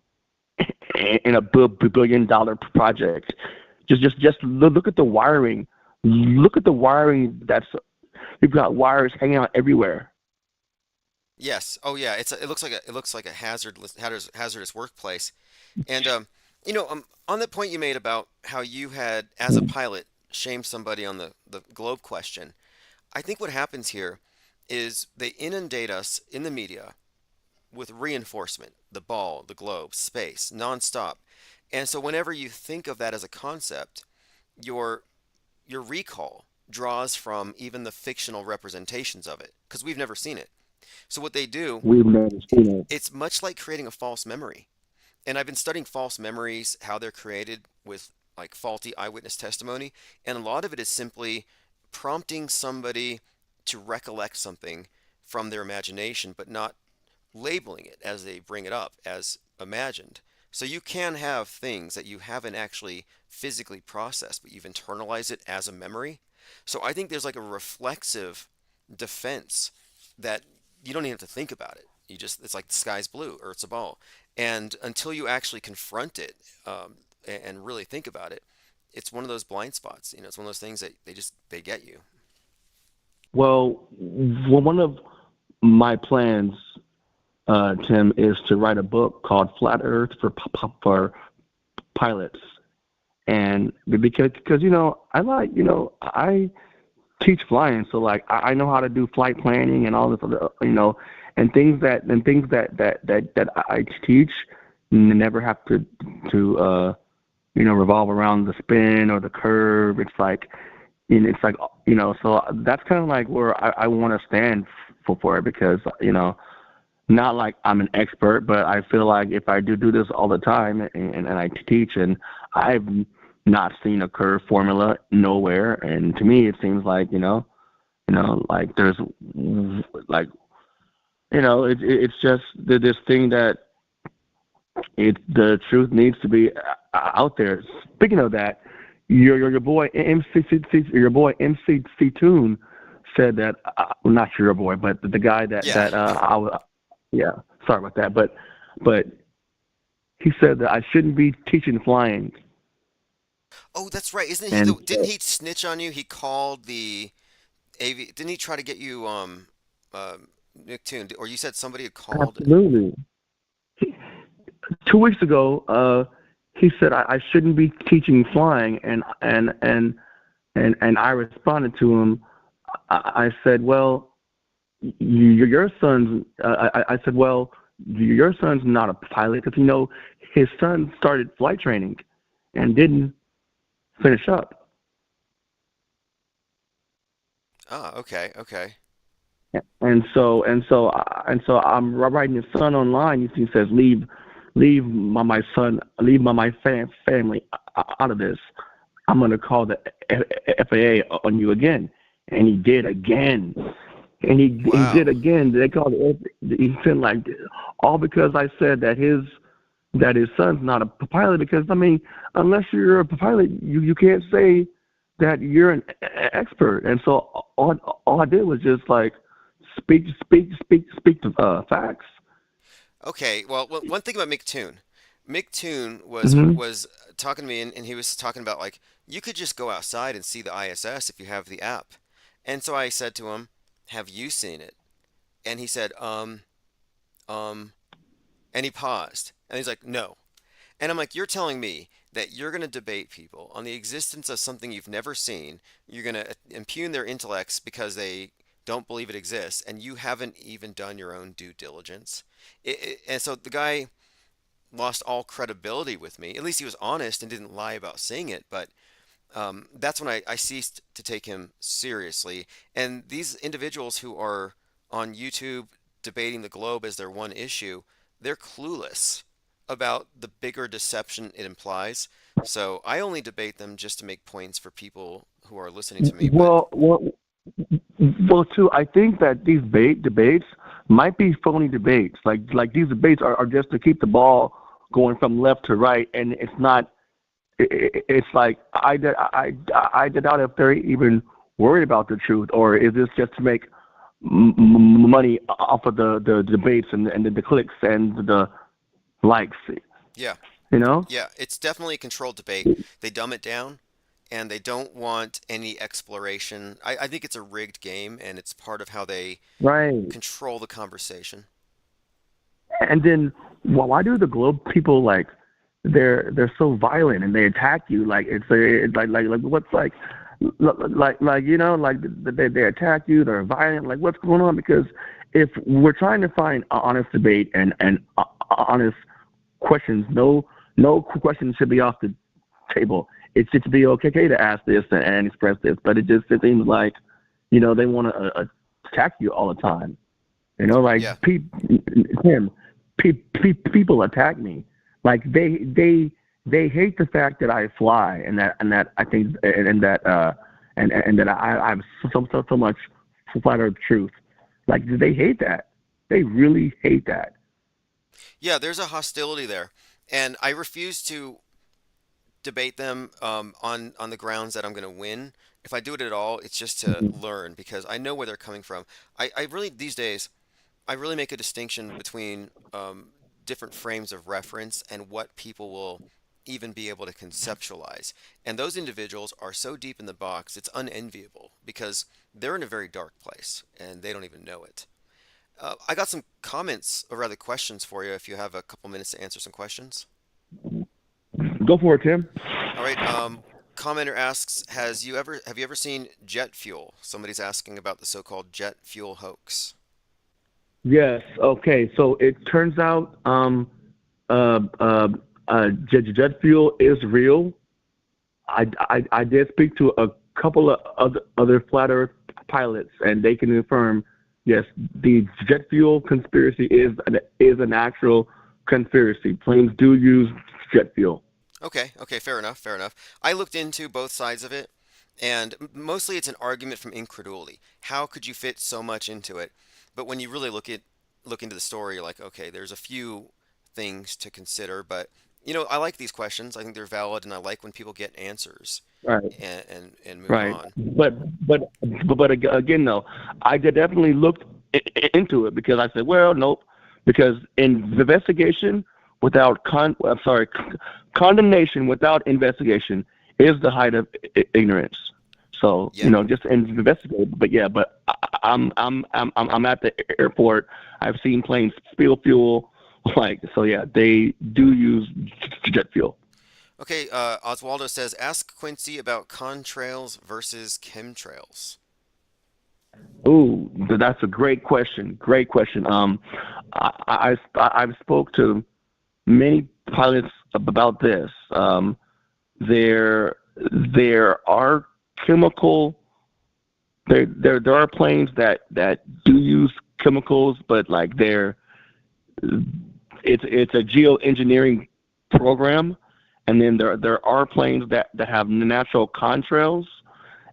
in a billion-dollar project. Just look at the wiring. Look at the wiring. You've got wires hanging out everywhere. Yes. Oh yeah. It looks like a hazardous workplace. And on that point you made about how you had, as a pilot, shamed somebody on the globe question. I think what happens here is they inundate us in the media with reinforcement, the ball, the globe, space, nonstop. And so whenever you think of that as a concept, your your recall draws from even the fictional representations of it because we've never seen it. So what they do, We've never seen it. it's much like creating a false memory. And I've been studying false memories, how they're created with like faulty eyewitness testimony, and a lot of it is simply prompting somebody to recollect something from their imagination, but not labeling it as they bring it up as imagined. So you can have things that you haven't actually physically processed, but you've internalized it as a memory. So I think there's like a reflexive defense that you don't even have to think about it. It's like the sky's blue, Earth's a ball. And until you actually confront it and really think about it, it's one of those blind spots. It's one of those things that they get you. Well, one of my plans, Tim, is to write a book called Flat Earth for pilots, and because I teach flying, so like I know how to do flight planning and all this other, and things that I teach never have to revolve around the spin or the curve. So that's kind of like where I want to stand for it, because not like I'm an expert, but I feel like if I do this all the time and I teach, and I've not seen a curve formula nowhere, and to me it seems like like there's like it's just this thing that the truth needs to be out there. Speaking of that, your boy MC Toon said that well, not your boy, but the guy that yeah, sorry about that, but he said that I shouldn't be teaching flying. Oh, that's right. Isn't he? And Didn't he snitch on you? He called the AV. Didn't he try to get you Nicktoon? Or you said somebody had called? absolutely, 2 weeks ago, he said I shouldn't be teaching flying, and I responded to him. I said, well, your son's. I said, well, your son's not a pilot, because his son started flight training and didn't finish up. Oh, okay, okay. And so I'm writing his son online. He says, leave my son, leave my family out of this. I'm gonna call the FAA on you again. And he did again. And he Wow. did again. They called it. He said like, all because I said that his son's not a pilot. Because unless you're a pilot, you can't say that you're an expert. And so all I did was just like speak the facts. Okay. Well, one thing about Mick Toon Hmm. was talking to me, and he was talking about like you could just go outside and see the ISS if you have the app. And so I said to him, "Have you seen it?" And he said, um, and he paused, and he's like, "No." And I'm like, "You're telling me that you're going to debate people on the existence of something you've never seen. You're going to impugn their intellects because they don't believe it exists, and you haven't even done your own due diligence." And so the guy lost all credibility with me. At least he was honest and didn't lie about saying it, but that's when I ceased to take him seriously. And these individuals who are on YouTube debating the globe as their one issue, they're clueless about the bigger deception it implies. So I only debate them just to make points for people who are listening to me. But Well, too. I think that these debates might be phony debates. Like these debates are just to keep the ball going from left to right, and it's not. It's like I doubt if they're even worried about the truth, or is this just to make money off of the debates and the clicks and the likes? yeah, You know? yeah, it's definitely a controlled debate. They dumb it down and they don't want any exploration. I think it's a rigged game and it's part of how they Right. control the conversation. And then, why do the globe people like they're so violent and they attack you? Like it's like what's like they attack you. They're violent. Like what's going on? Because if we're trying to find honest debate and honest questions, no question should be off the table. It should be okay to ask this and express this, but it seems like they want to attack you all the time. Like Yeah. Tim, people attack me. Like they hate the fact that I fly and that I think and that I have so much flat earth truth. Like they hate that. They really hate that. Yeah, there's a hostility there. And I refuse to debate them on the grounds that I'm going to win. If I do it at all, it's just to Mhm. learn because I know where they're coming from. I really these days I really make a distinction between different frames of reference and what people will even be able to conceptualize. And those individuals are so deep in the box, it's unenviable because they're in a very dark place and they don't even know it. I got some comments or rather questions for you if you have a couple minutes to answer some questions. Go for it, Tim. All right. Commenter asks, have you ever seen jet fuel? Somebody's asking about the so-called jet fuel hoax. Yes. Okay. So it turns out jet fuel is real. I did speak to a couple of other flat Earth pilots, and they can confirm, yes, the jet fuel conspiracy is an actual conspiracy. Planes do use jet fuel. Okay, okay, fair enough, fair enough. I looked into both sides of it, and mostly it's an argument from incredulity. How could you fit so much into it? But when you really look into the story, you're like, okay, there's a few things to consider, but I like these questions. I think they're valid, and I like when people get answers Right. and move Right. on. Again, though, I did definitely looked into it because I said, well, nope, because in the investigation without condemnation without investigation is the height of ignorance. So Yeah. just investigate. But yeah, but I'm at the airport. I've seen planes spill fuel. Like so, yeah, they do use jet fuel. Okay, Oswaldo says, ask Quincy about contrails versus chemtrails. Ooh, that's a great question. Great question. I've spoke to many pilots about this. There there are chemical there are planes that do use chemicals, but like it's a geoengineering program, and then there are planes that have natural contrails,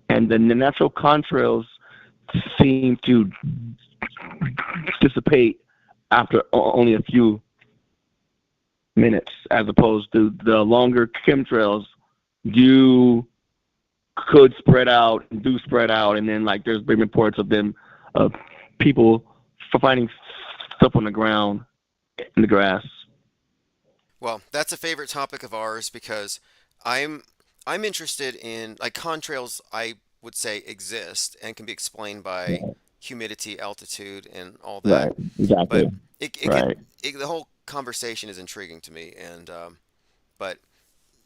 and the natural contrails seem to dissipate after only a few minutes, as opposed to the longer chemtrails do could spread out and do spread out, and then like there's been reports of them of people finding stuff on the ground in the grass. Well, that's a favorite topic of ours because I'm I'm interested in like contrails I would say exist and can be explained by humidity, altitude, and all that. Right. Exactly. But it it get Right. the whole conversation is intriguing to me, and but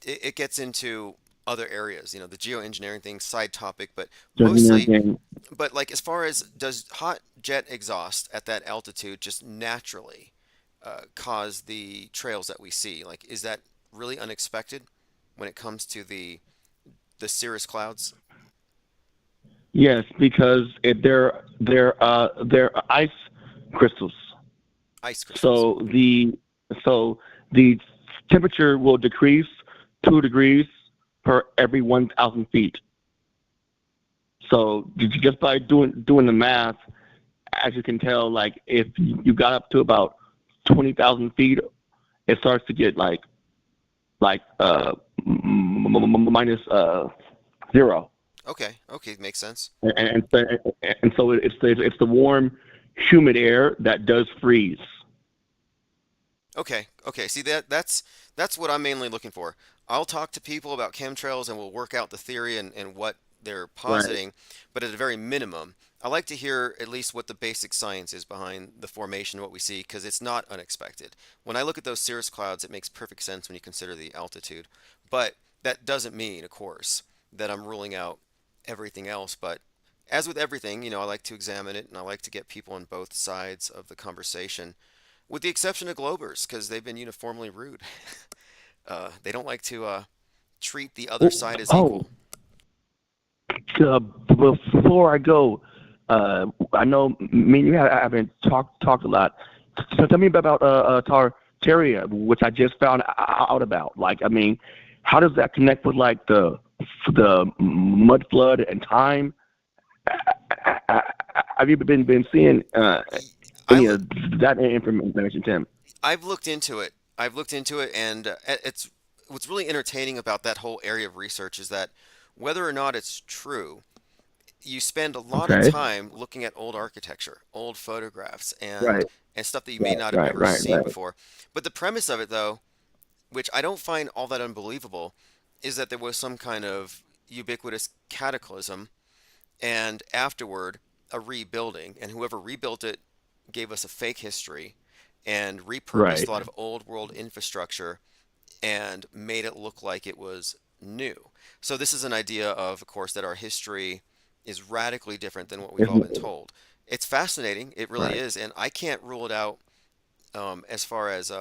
it gets into other areas, the geoengineering thing, side topic, but Just another mostly, thing. but like as far as does hot jet exhaust at that altitude just naturally cause the trails that we see? Like, is that really unexpected when it comes to the cirrus clouds, Yes, because they're ice crystals. ice crystals? So the temperature will decrease 2 degrees per every 1,000 feet. So just by doing the math, as you can tell, like if you got up to about 20,000 feet, it starts to get like minus zero, Okay, okay, makes sense. and so it's the warm, humid air that does freeze. Okay, okay. See that's what I'm mainly looking for. I'll talk to people about chemtrails and we'll work out the theory and what they're Right. positing, but at a very minimum, I like to hear at least what the basic science is behind the formation of what we see because it's not unexpected. When I look at those cirrus clouds, it makes perfect sense when you consider the altitude. But that doesn't mean, of course, that I'm ruling out everything else. But as with everything, I like to examine it and I like to get people on both sides of the conversation, with the exception of Globers, because they've been uniformly rude. They don't like to treat the other Oh, side as oh, equal. before I go, I know me and you haven't talked a lot. So tell me about Tartaria, which I just found out about. Like, I mean, how does that connect with like the mud flood and time? Have you been seeing I any look, of that information, Tim? I've looked into it. I've looked into it, and it's what's really entertaining about that whole area of research is that whether or not it's true, you spend a lot of Okay. time looking at old architecture, old photographs, Right. and stuff that you may Right. not have Right. ever Right. seen Right. before. But the premise of it, though, which I don't find all that unbelievable, is that there was some kind of ubiquitous cataclysm and afterward a rebuilding, and whoever rebuilt it gave us a fake history and repurposed Right. a lot of old world infrastructure and made it look like it was new. So this is an idea of course, that our history is radically different than what we've all been Isn't told. It's fascinating, it really right. is, and I can't rule it out as far as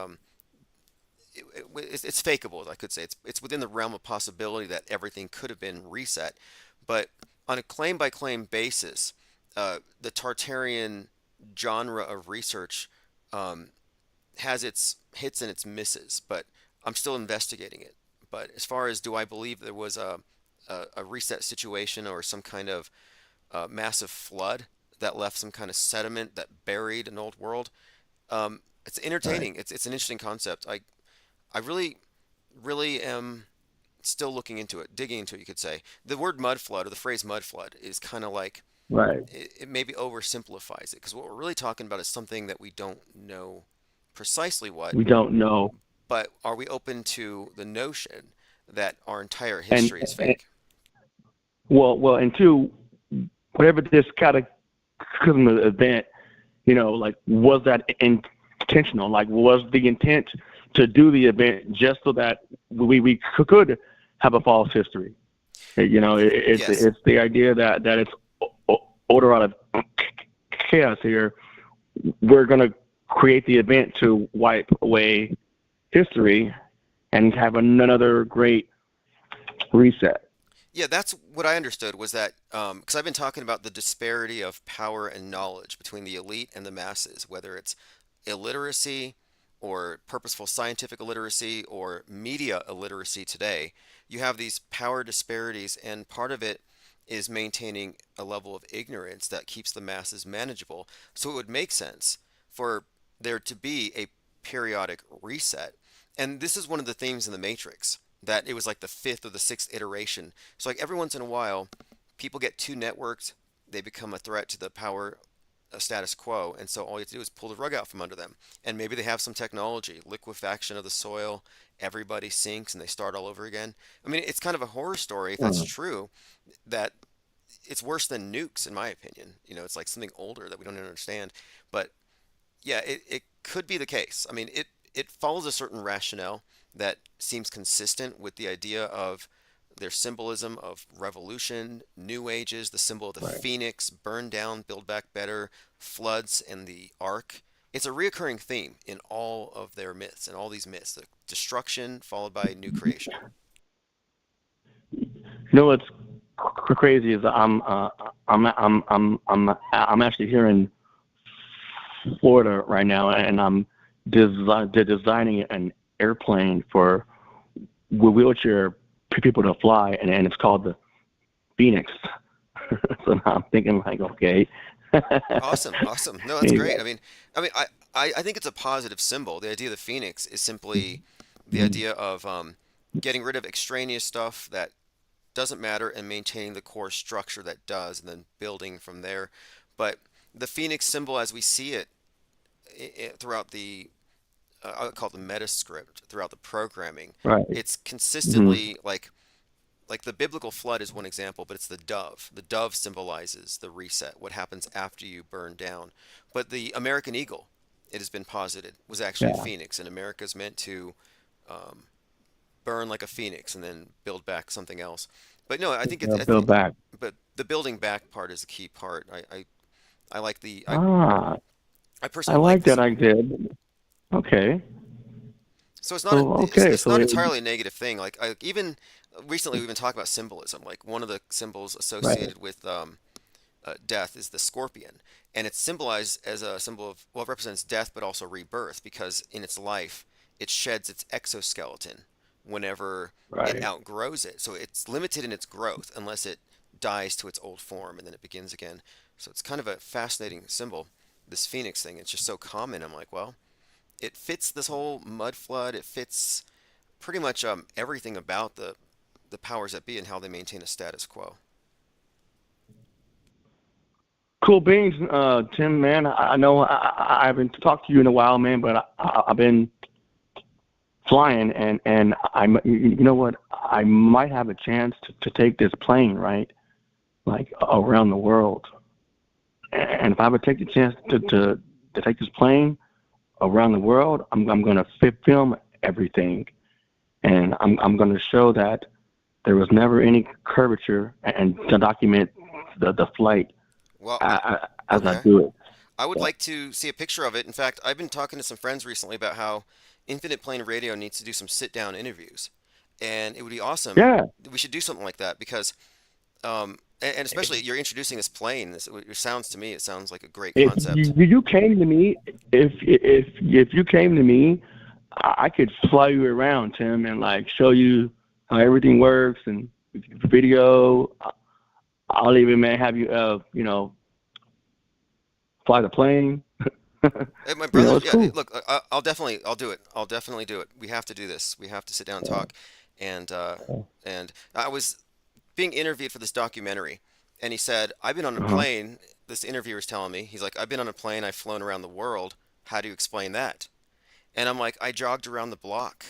it's fakeable, I could say. It's within the realm of possibility that everything could have been reset, but on a claim by claim basis, the Tartarian genre of research um, has its hits and its misses, but I'm still investigating it. But as far as do I believe there was a reset situation or some kind of massive flood that left some kind of sediment that buried an old world, it's Right. entertaining. It's an interesting concept. I really am still looking into it, digging into it, you could say. The word mud flood or the phrase mud flood is kind of like Right. it maybe oversimplifies it because what we're really talking about is something that we don't know precisely what, We don't know. but are we open to the notion that our entire And, history is and fake? and two, whatever this cataclysm event, like, was that intentional? Like, was the intent to do the event just so that we could have a false history? Yes. It's the idea that it's order out of chaos here. We're going to create the event to wipe away history and have another great reset. Yeah, that's what I understood was that because I've been talking about the disparity of power and knowledge between the elite and the masses, whether it's illiteracy or purposeful scientific illiteracy or media illiteracy today. You have these power disparities, and part of it is maintaining a level of ignorance that keeps the masses manageable. So it would make sense for there to be a periodic reset. And this is one of the themes in the Matrix that it was like the fifth or the sixth iteration. So like every once in a while, people get too networked, they become a threat to the power status quo, and so all you have to do is pull the rug out from under them. And maybe they have some technology, liquefaction of the soil, everybody sinks and they start all over again. I mean, it's kind of a horror story if that's Mm. true, that it's worse than nukes in my opinion. It's like something older that we don't understand. But yeah, it could be the case. I mean, it follows a certain rationale that seems consistent with the idea of their symbolism of revolution, new ages, the symbol of the Right. phoenix, burn down, build back better, floods, and the ark. It's a reoccurring theme in all of their myths and all these myths: the destruction followed by new creation. What's crazy is I'm actually here in Florida right now, and I'm designing an airplane for wheelchair people to fly, and it's called the Phoenix. So now I'm thinking like, okay. Awesome, awesome. No, that's great. Anyway. I think it's a positive symbol. The idea of the phoenix is simply the idea of getting rid of extraneous stuff that doesn't matter and maintaining the core structure that does, and then building from there. But the phoenix symbol, as we see it throughout the, I call it the meta script, throughout the programming, Right. it's Hmm. consistently like the biblical flood is one example, but it's the dove. The dove symbolizes the reset, what happens after you burn down. But the American eagle, it has been posited, was actually a Yeah. phoenix, and America is meant to um, burn like a phoenix and then build back something else. But no, I think Build back. but the building back part is the key part. I like the Ah, I I personally like like this. that idea. Okay. So it's not So okay. it's So not entirely a negative thing. Even recently we've been talking about symbolism. Like one of the symbols right. associated with death is the scorpion, and it's symbolized as a symbol of, well, it represents death, but also rebirth because in its life it sheds its exoskeleton whenever it Right. outgrows it. So it's limited in its growth unless it dies to its old form and then it begins again. So it's kind of a fascinating symbol. This phoenix thing, it's just so common. I'm like, well, it fits this whole mud flood. It fits pretty much everything about the powers that be and how they maintain a status quo. Cool beans, Tim, man. I know I haven't talked to you in a while, man, but I've been flying, and you know what? I might have a chance to take this plane, right, like around the world. And if I would take the chance to take this plane around the world, I'm going to film everything, and I'm going to show that there was never any curvature, and to document the flight Well, as I okay. do it. I would Yeah. like to see a picture of it. In fact, I've been talking to some friends recently about how Infinite Plane Radio needs to do some sit-down interviews, and it would be awesome. Yeah. We should do something like that because, and especially you're introducing this plane. It sounds to me, it sounds like a great If concept. you came to me, if you came to me, I could fly you around, Tim, and like show you how everything works and video. I'll even man have you fly the plane. My You know, brother, it's yeah. cool. Look, I'll do it. I'll definitely do it. We have to do this. We have to sit down and talk. And I was being interviewed for this documentary, and he said, "I've been on a Uh-huh. plane." This interviewer's telling me, he's like, "I've been on a plane. I've flown around the world. How do you explain that?" And I'm like, "I jogged around the block.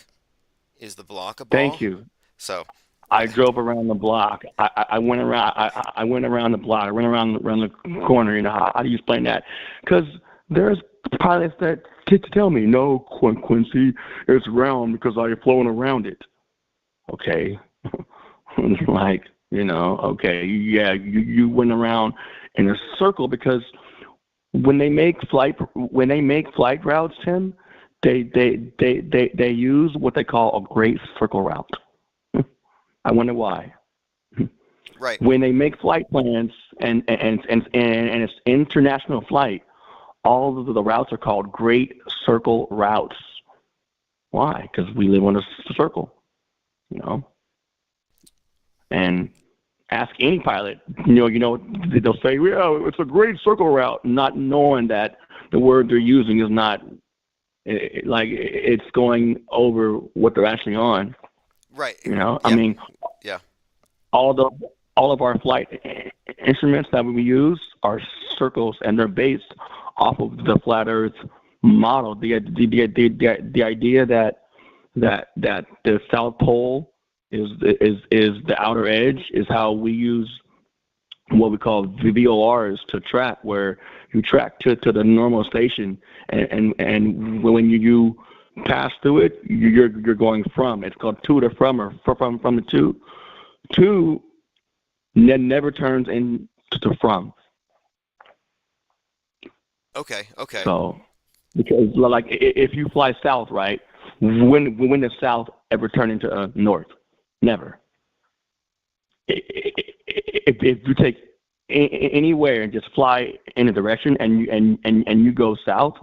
Is the block a Thank ball?" you. So, I drove around the block. I went around. I went around the block. I went around the corner. You know how do you explain that? Because there's pilots that to tell me, no, Quincy, it's round because I've flown around it. Okay, like okay, yeah, you went around in a circle because when they make flight routes, Tim, they use what they call a great circle route. I wonder why. right. When they make flight plans and it's international flight, all of the routes are called great circle routes. Why? Because we live on a circle, you know. And ask any pilot, they'll say, "Yeah, it's a great circle route," not knowing that the word they're using is not like it's going over what they're actually on. Right. I Yep. mean, Yeah. all the all of our flight instruments that we use are circles, and they're based off of the flat Earth model. The idea that the South Pole is the outer edge is how we use what we call VORs to track, where you track to the normal station, and when you pass through it, you're going from. It's called to the from, or from the to. To never turns into from. Okay. Okay. So because like if you fly south, right? When does south ever turn into north? Never. If you take anywhere and just fly in a direction and you go south,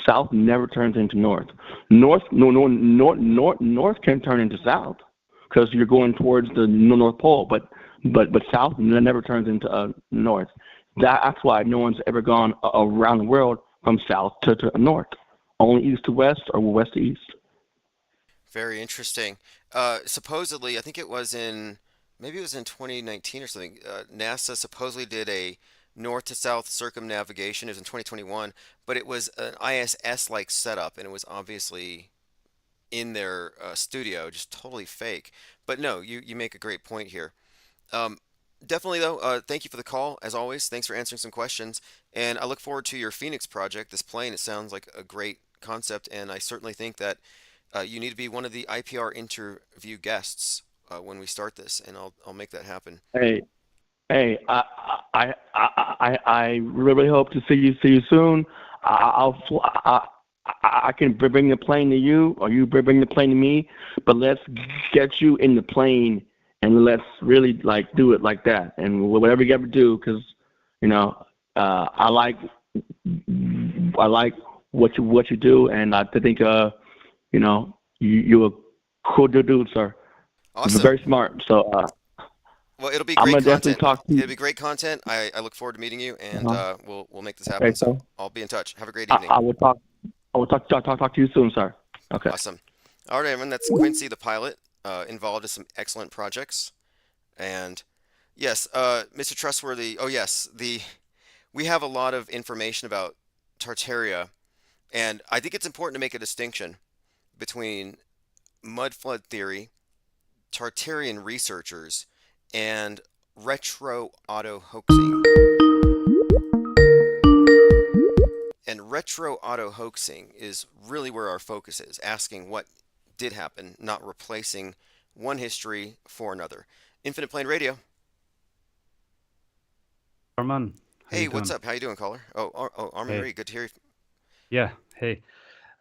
south never turns into north. North can turn into south because you're going towards the North Pole, but south never turns into north. That's why no one's ever gone around the world from south to north. Only east to west or west to east. Very interesting. Supposedly, I think maybe it was in 2019 or something. NASA supposedly did a north to south circumnavigation. It was in 2021, but it was an ISS-like setup, and it was obviously in their studio, just totally fake. But no, you make a great point here. Um, Definitely though, thank you for the call as always. Thanks for answering some questions, and I look forward to your Phoenix project. This plane, it sounds like a great concept, and I certainly think that you need to be one of the IPR interview guests when we start this, and I'll make that happen. Hey, hey, I really hope to see you soon. I can bring the plane to you, or you bring the plane to me, but let's get you in the plane and let's really like do it like that. And whatever you ever do, because you know, I like what you do, and I think you're a cool dude, sir. Awesome. Very smart. So Well, it'll be I'm great gonna definitely content. talk to It'll you. be great content. I look forward to meeting you, and Uh-huh. we'll make this happen. Okay, So so I'll be in touch. Have a great I, evening. I will talk. Oh, talk to you soon, sir. Okay. Awesome. All right, everyone. That's Quincy, the pilot, involved in some excellent projects. And yes, Mr. Trustworthy. Oh, yes, we have a lot of information about Tartaria, and I think it's important to make a distinction between mud flood theory, Tartarian researchers, and retro auto hoaxing. And retro auto hoaxing is really where our focus is, asking what did happen, not replacing one history for another. Infinite Plane Radio. Arman, how you Hey, what's doing? up? How you doing, caller? Oh, Armin Hey, Reed. Good to hear you. yeah, hey.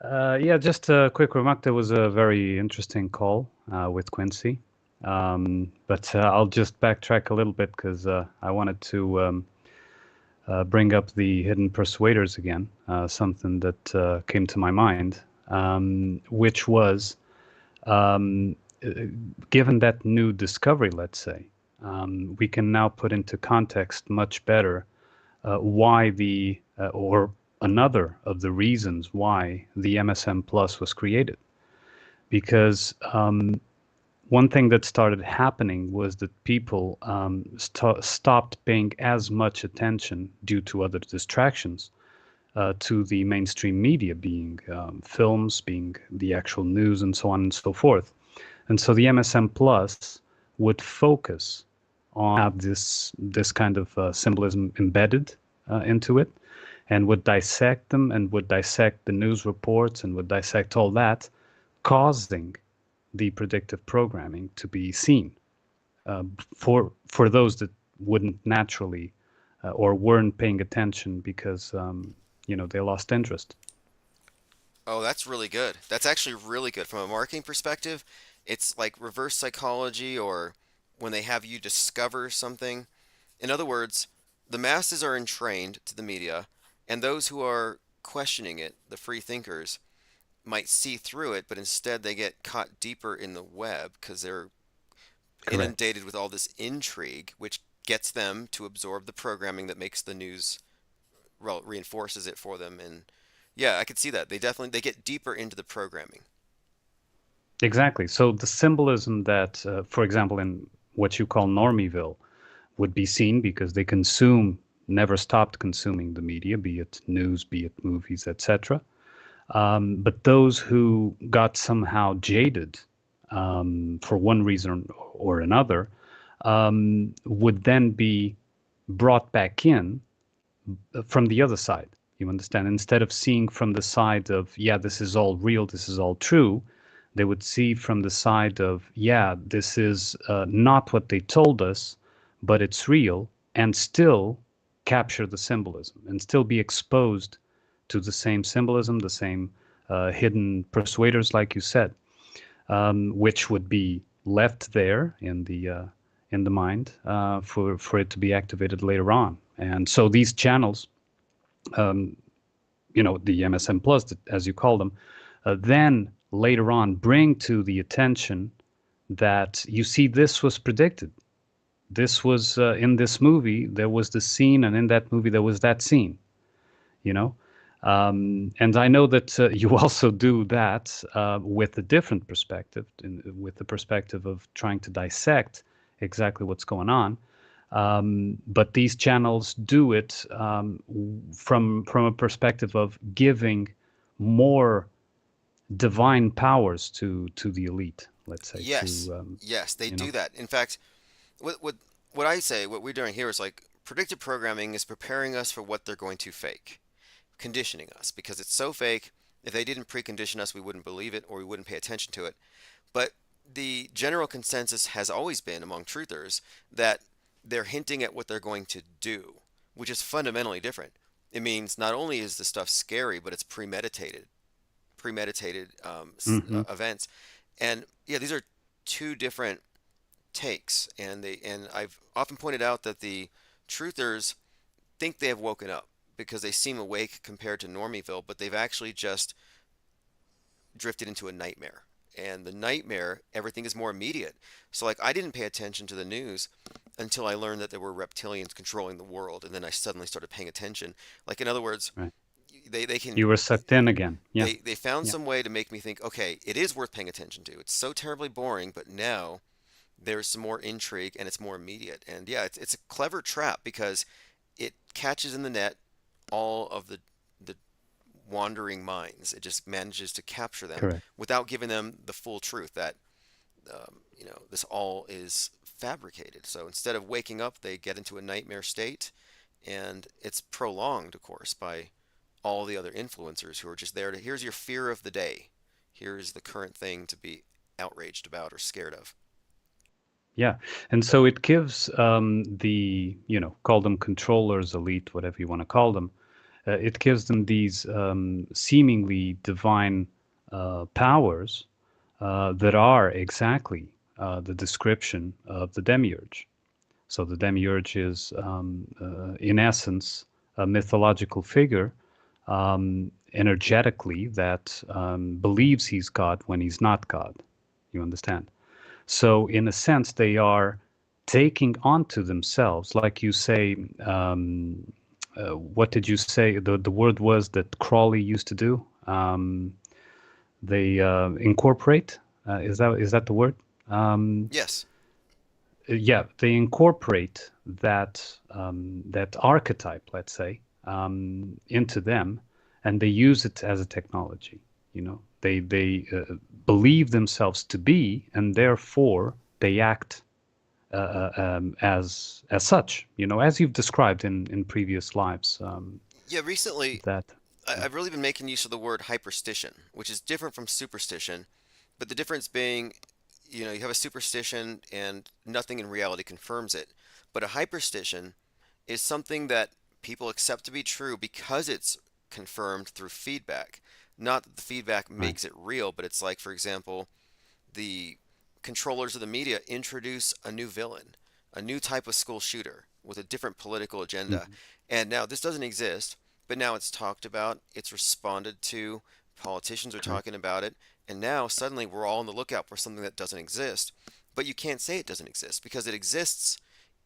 Yeah, just a quick remark. There was a very interesting call with Quincy. But I'll just backtrack a little bit because I wanted to bring up the hidden persuaders again, something that came to my mind, which was uh, given that new discovery, let's say, we can now put into context much better why or another of the reasons why the MSM Plus was created. Because one thing that started happening was that people stopped paying as much attention due to other distractions to the mainstream media, being films, being the actual news, and so on and so forth. And so the MSM Plus would focus on have this kind of symbolism embedded into it, and would dissect them and would dissect the news reports and would dissect all that, causing the predictive programming to be seen for those that wouldn't naturally or weren't paying attention because they lost interest. Oh, that's really good. That's actually really good. From a marketing perspective, it's like reverse psychology or when they have you discover something. In other words, the masses are entrained to the media, and those who are questioning it, the free thinkers, might see through it, but instead they get caught deeper in the web because they're Correct. inundated with all this intrigue, which gets them to absorb the programming that makes the news reinforces it for them. And yeah, I could see that. They get deeper into the programming. Exactly. So the symbolism that, for example, in what you call Normieville, would be seen because they never stopped consuming the media, be it news, be it movies, etc. But those who got somehow jaded for one reason or another would then be brought back in from the other side. You understand? Instead of seeing from the side of, yeah, this is all real, this is all true, they would see from the side of, yeah, this is not what they told us, but it's real, and still capture the symbolism and still be exposed to the same symbolism, the same hidden persuaders, like you said, which would be left there in the mind for it to be activated later on. And so these channels, um, the MSM Plus, as you call them, then later on bring to the attention that you see this was predicted. This was in this movie, there was the scene, and in that movie, there was that scene, you know? And I know that you also do that with a different perspective, with the perspective of trying to dissect exactly what's going on. But these channels do it from a perspective of giving more divine powers to the elite, let's say, Yes, yes, they you know. do that. In fact, what what I say, what we're doing here is like predictive programming is preparing us for what they're going to fake, conditioning us because it's so fake. If they didn't precondition us, we wouldn't believe it or we wouldn't pay attention to it. But the general consensus has always been among truthers that they're hinting at what they're going to do, which is fundamentally different. It means not only is the stuff scary, but it's premeditated Hmm. events. And yeah, these are two different takes, and I've often pointed out that the truthers think they have woken up because they seem awake compared to Normieville, but they've actually just drifted into a nightmare. And the nightmare, everything is more immediate. So, like, I didn't pay attention to the news until I learned that there were reptilians controlling the world, and then I suddenly started paying attention. Like, in other words, Right. they can You were sucked in again. Yeah. they found Yeah. some way to make me think, okay, it is worth paying attention to. It's so terribly boring, but now there's some more intrigue and it's more immediate. And yeah, it's a clever trap because it catches in the net all of the wandering minds. It just manages to capture them Correct. without giving them the full truth that this all is fabricated. So instead of waking up, they get into a nightmare state, and it's prolonged, of course, by all the other influencers who are just there to, here's your fear of the day. Here's the current thing to be outraged about or scared of. Yeah. And so it gives the, call them controllers, elite, whatever you want to call them. It gives them these seemingly divine powers that are exactly the description of the demiurge. So the demiurge is, in essence, a mythological figure, energetically, that believes he's God when he's not God. You understand? So, in a sense, they are taking onto themselves, like you say. What did you say? The word was that Crawley used to do. They incorporate. Is that the word? Yes. Yeah, they incorporate that archetype, let's say, into them, and they use it as a technology. They believe themselves to be, and therefore they act as such. As you've described in previous lives. Yeah, recently That. Yeah. I've really been making use of the word hyperstition, which is different from superstition, but the difference being, you have a superstition and nothing in reality confirms it. But a hyperstition is something that people accept to be true because it's confirmed through feedback. Not that the feedback Right. makes it real, but it's like, for example, the controllers of the media introduce a new villain, a new type of school shooter with a different political agenda. Mhm. And now this doesn't exist, but now it's talked about, it's responded to, politicians are Correct. talking about it, and now suddenly we're all on the lookout for something that doesn't exist. But you can't say it doesn't exist because it exists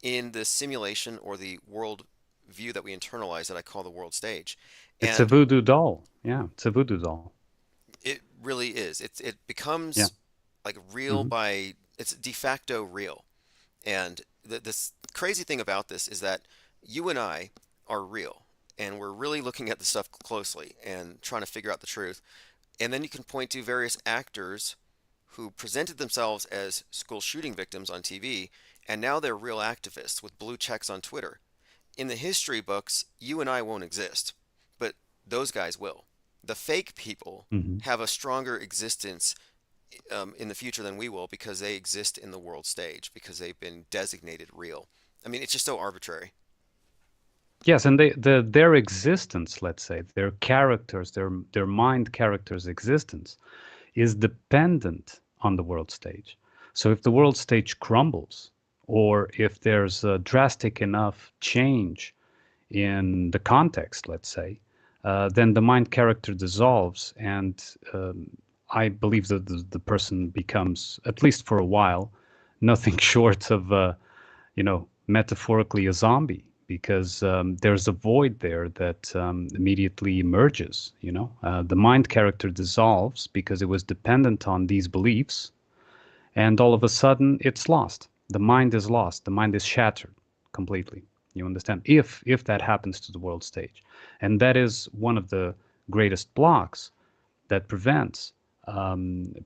in the simulation or the world view that we internalize that I call the world stage. It's a And voodoo doll. Yeah, it's a voodoo doll. it really is. It Yeah. becomes like real Hmm. by it's de facto real. And this crazy thing about this is that you and I are real, and we're really looking at the stuff closely and trying to figure out the truth. And then you can point to various actors who presented themselves as school shooting victims on TV, and now they're real activists with blue checks on Twitter. In the history books, you and I won't exist, but those guys will. The fake people Hmm. have a stronger existence in the future than we will because they exist in the world stage because they've been designated real. I mean, it's just so arbitrary. Yes, and their existence, let's say, their characters, their mind characters' existence is dependent on the world stage. So if the world stage crumbles, or if there's a drastic enough change in the context, let's say, then the mind character dissolves, and I believe that the person becomes, at least for a while, nothing short of, metaphorically a zombie, because there's a void there that immediately emerges. The mind character dissolves because it was dependent on these beliefs, and all of a sudden it's lost. The mind is lost. The mind is shattered completely. You understand? If that happens to the world stage, and that is one of the greatest blocks that prevents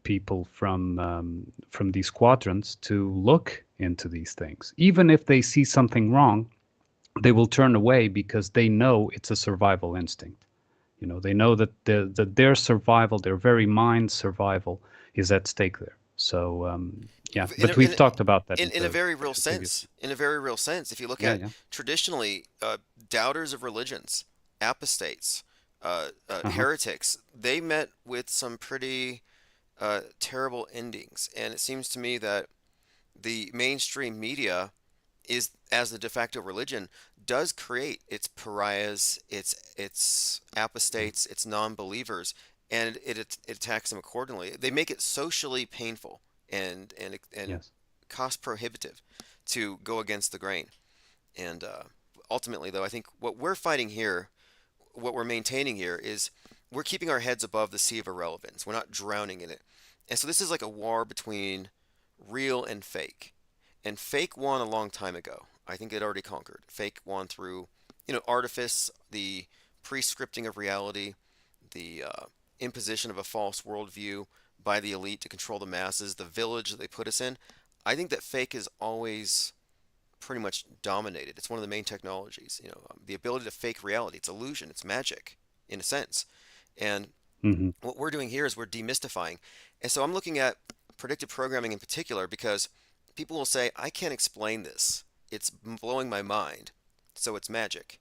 people from these quadrants to look into these things. Even if they see something wrong, they will turn away because they know it's a survival instinct. They know that their survival, their very mind's survival, is at stake there. So yeah, In a, but in, we've talked about that in a very real previously. sense, in a very real sense, if you look Yeah, at yeah. traditionally doubters of religions, apostates, Uh-huh. heretics, they met with some pretty terrible endings. And it seems to me that the mainstream media is as the de facto religion does create its pariahs, its apostates, its non-believers, and it attacks them accordingly. They make it socially painful and Yes. cost prohibitive to go against the grain. And ultimately, though, I think what we're fighting here, what we're maintaining here is we're keeping our heads above the sea of irrelevance. We're not drowning in it. And so this is like a war between real and fake. And fake won a long time ago. I think it already conquered. Fake won through, artifice, the pre-scripting of reality, the imposition of a false worldview by the elite to control the masses, the village that they put us in. I think that fake is always pretty much dominated. It's one of the main technologies. The ability to fake reality. It's illusion. It's magic, in a sense. And Hmm. what we're doing here is we're demystifying. And so I'm looking at predictive programming in particular because people will say, I can't explain this. It's blowing my mind. So it's magic.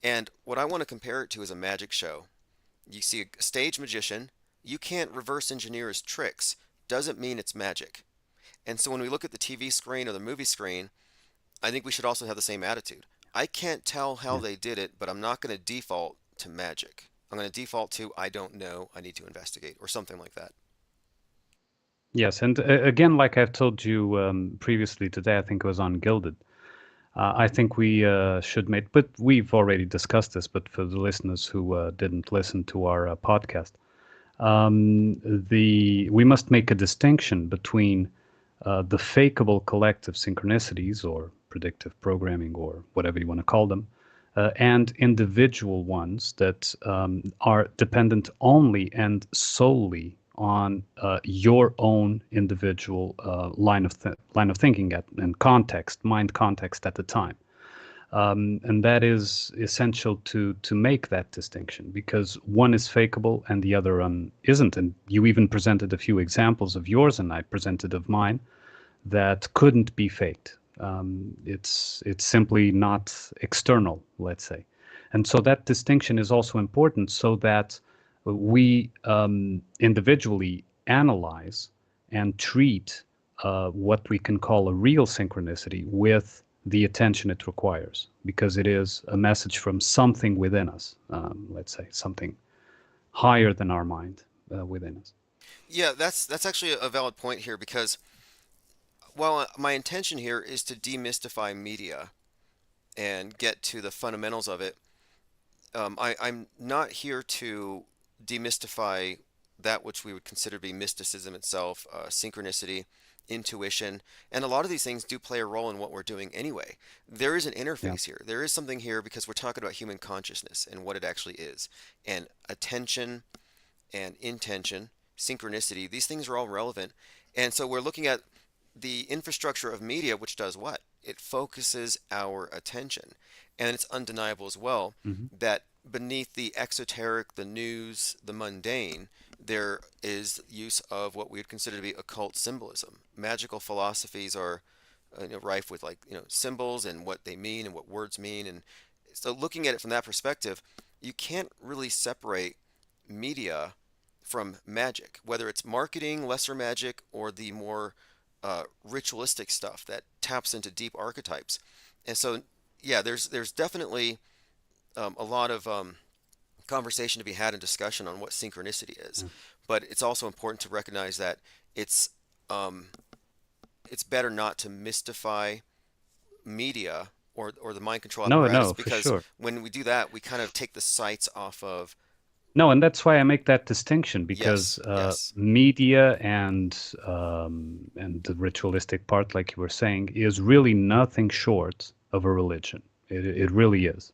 And what I want to compare it to is a magic show. You see a stage magician, you can't reverse engineer his tricks. Doesn't mean it's magic. And so when we look at the TV screen or the movie screen, I think we should also have the same attitude. I can't tell how Yeah. they did it, but I'm not going to default to magic. I'm going to default to I don't know, I need to investigate, or something like that. Yes, and again, like I've told you previously today, I think it was on Gilded. I think we should make, but we've already discussed this. But for the listeners who didn't listen to our podcast, we must make a distinction between the fakeable collective synchronicities or predictive programming or whatever you want to call them, and individual ones that are dependent only and solely on your own individual line of thinking and context, mind context at the time. And that is essential to make that distinction because one is fakeable and the other one isn't. And you even presented a few examples of yours, and I presented of mine that couldn't be faked. It's simply not external, let's say. And so that distinction is also important so that we individually analyze and treat what we can call a real synchronicity with the attention it requires, because it is a message from something within us, let's say something higher than our mind within us. Yeah, that's actually a valid point here because while my intention here is to demystify media and get to the fundamentals of it, I'm not here to demystify that which we would consider to be mysticism itself, synchronicity, intuition, and a lot of these things do play a role in what we're doing anyway. There is an Yeah. interface here. There is something here because we're talking about human consciousness and what it actually is. And attention and intention, synchronicity, these things are all relevant. And so we're looking at the infrastructure of media, which does what? It focuses our attention. And it's undeniable as well Hmm. that beneath the exoteric, the news, the mundane, there is use of what we would consider to be occult symbolism. Magical philosophies are rife with symbols and what they mean and what words mean. And so looking at it from that perspective, you can't really separate media from magic, whether it's marketing, lesser magic, or the more ritualistic stuff that taps into deep archetypes. And so, yeah, there's definitely a lot of conversation to be had and discussion on what synchronicity is. Yeah. But it's also important to recognize that it's um, it's better not to mystify media or the mind control No, apparatus no, for because sure. when we do that, we kind of take the sights off of No, and that's why I make that distinction because yes, yes, media and the ritualistic part, like you were saying, is really nothing short of a religion. It really is.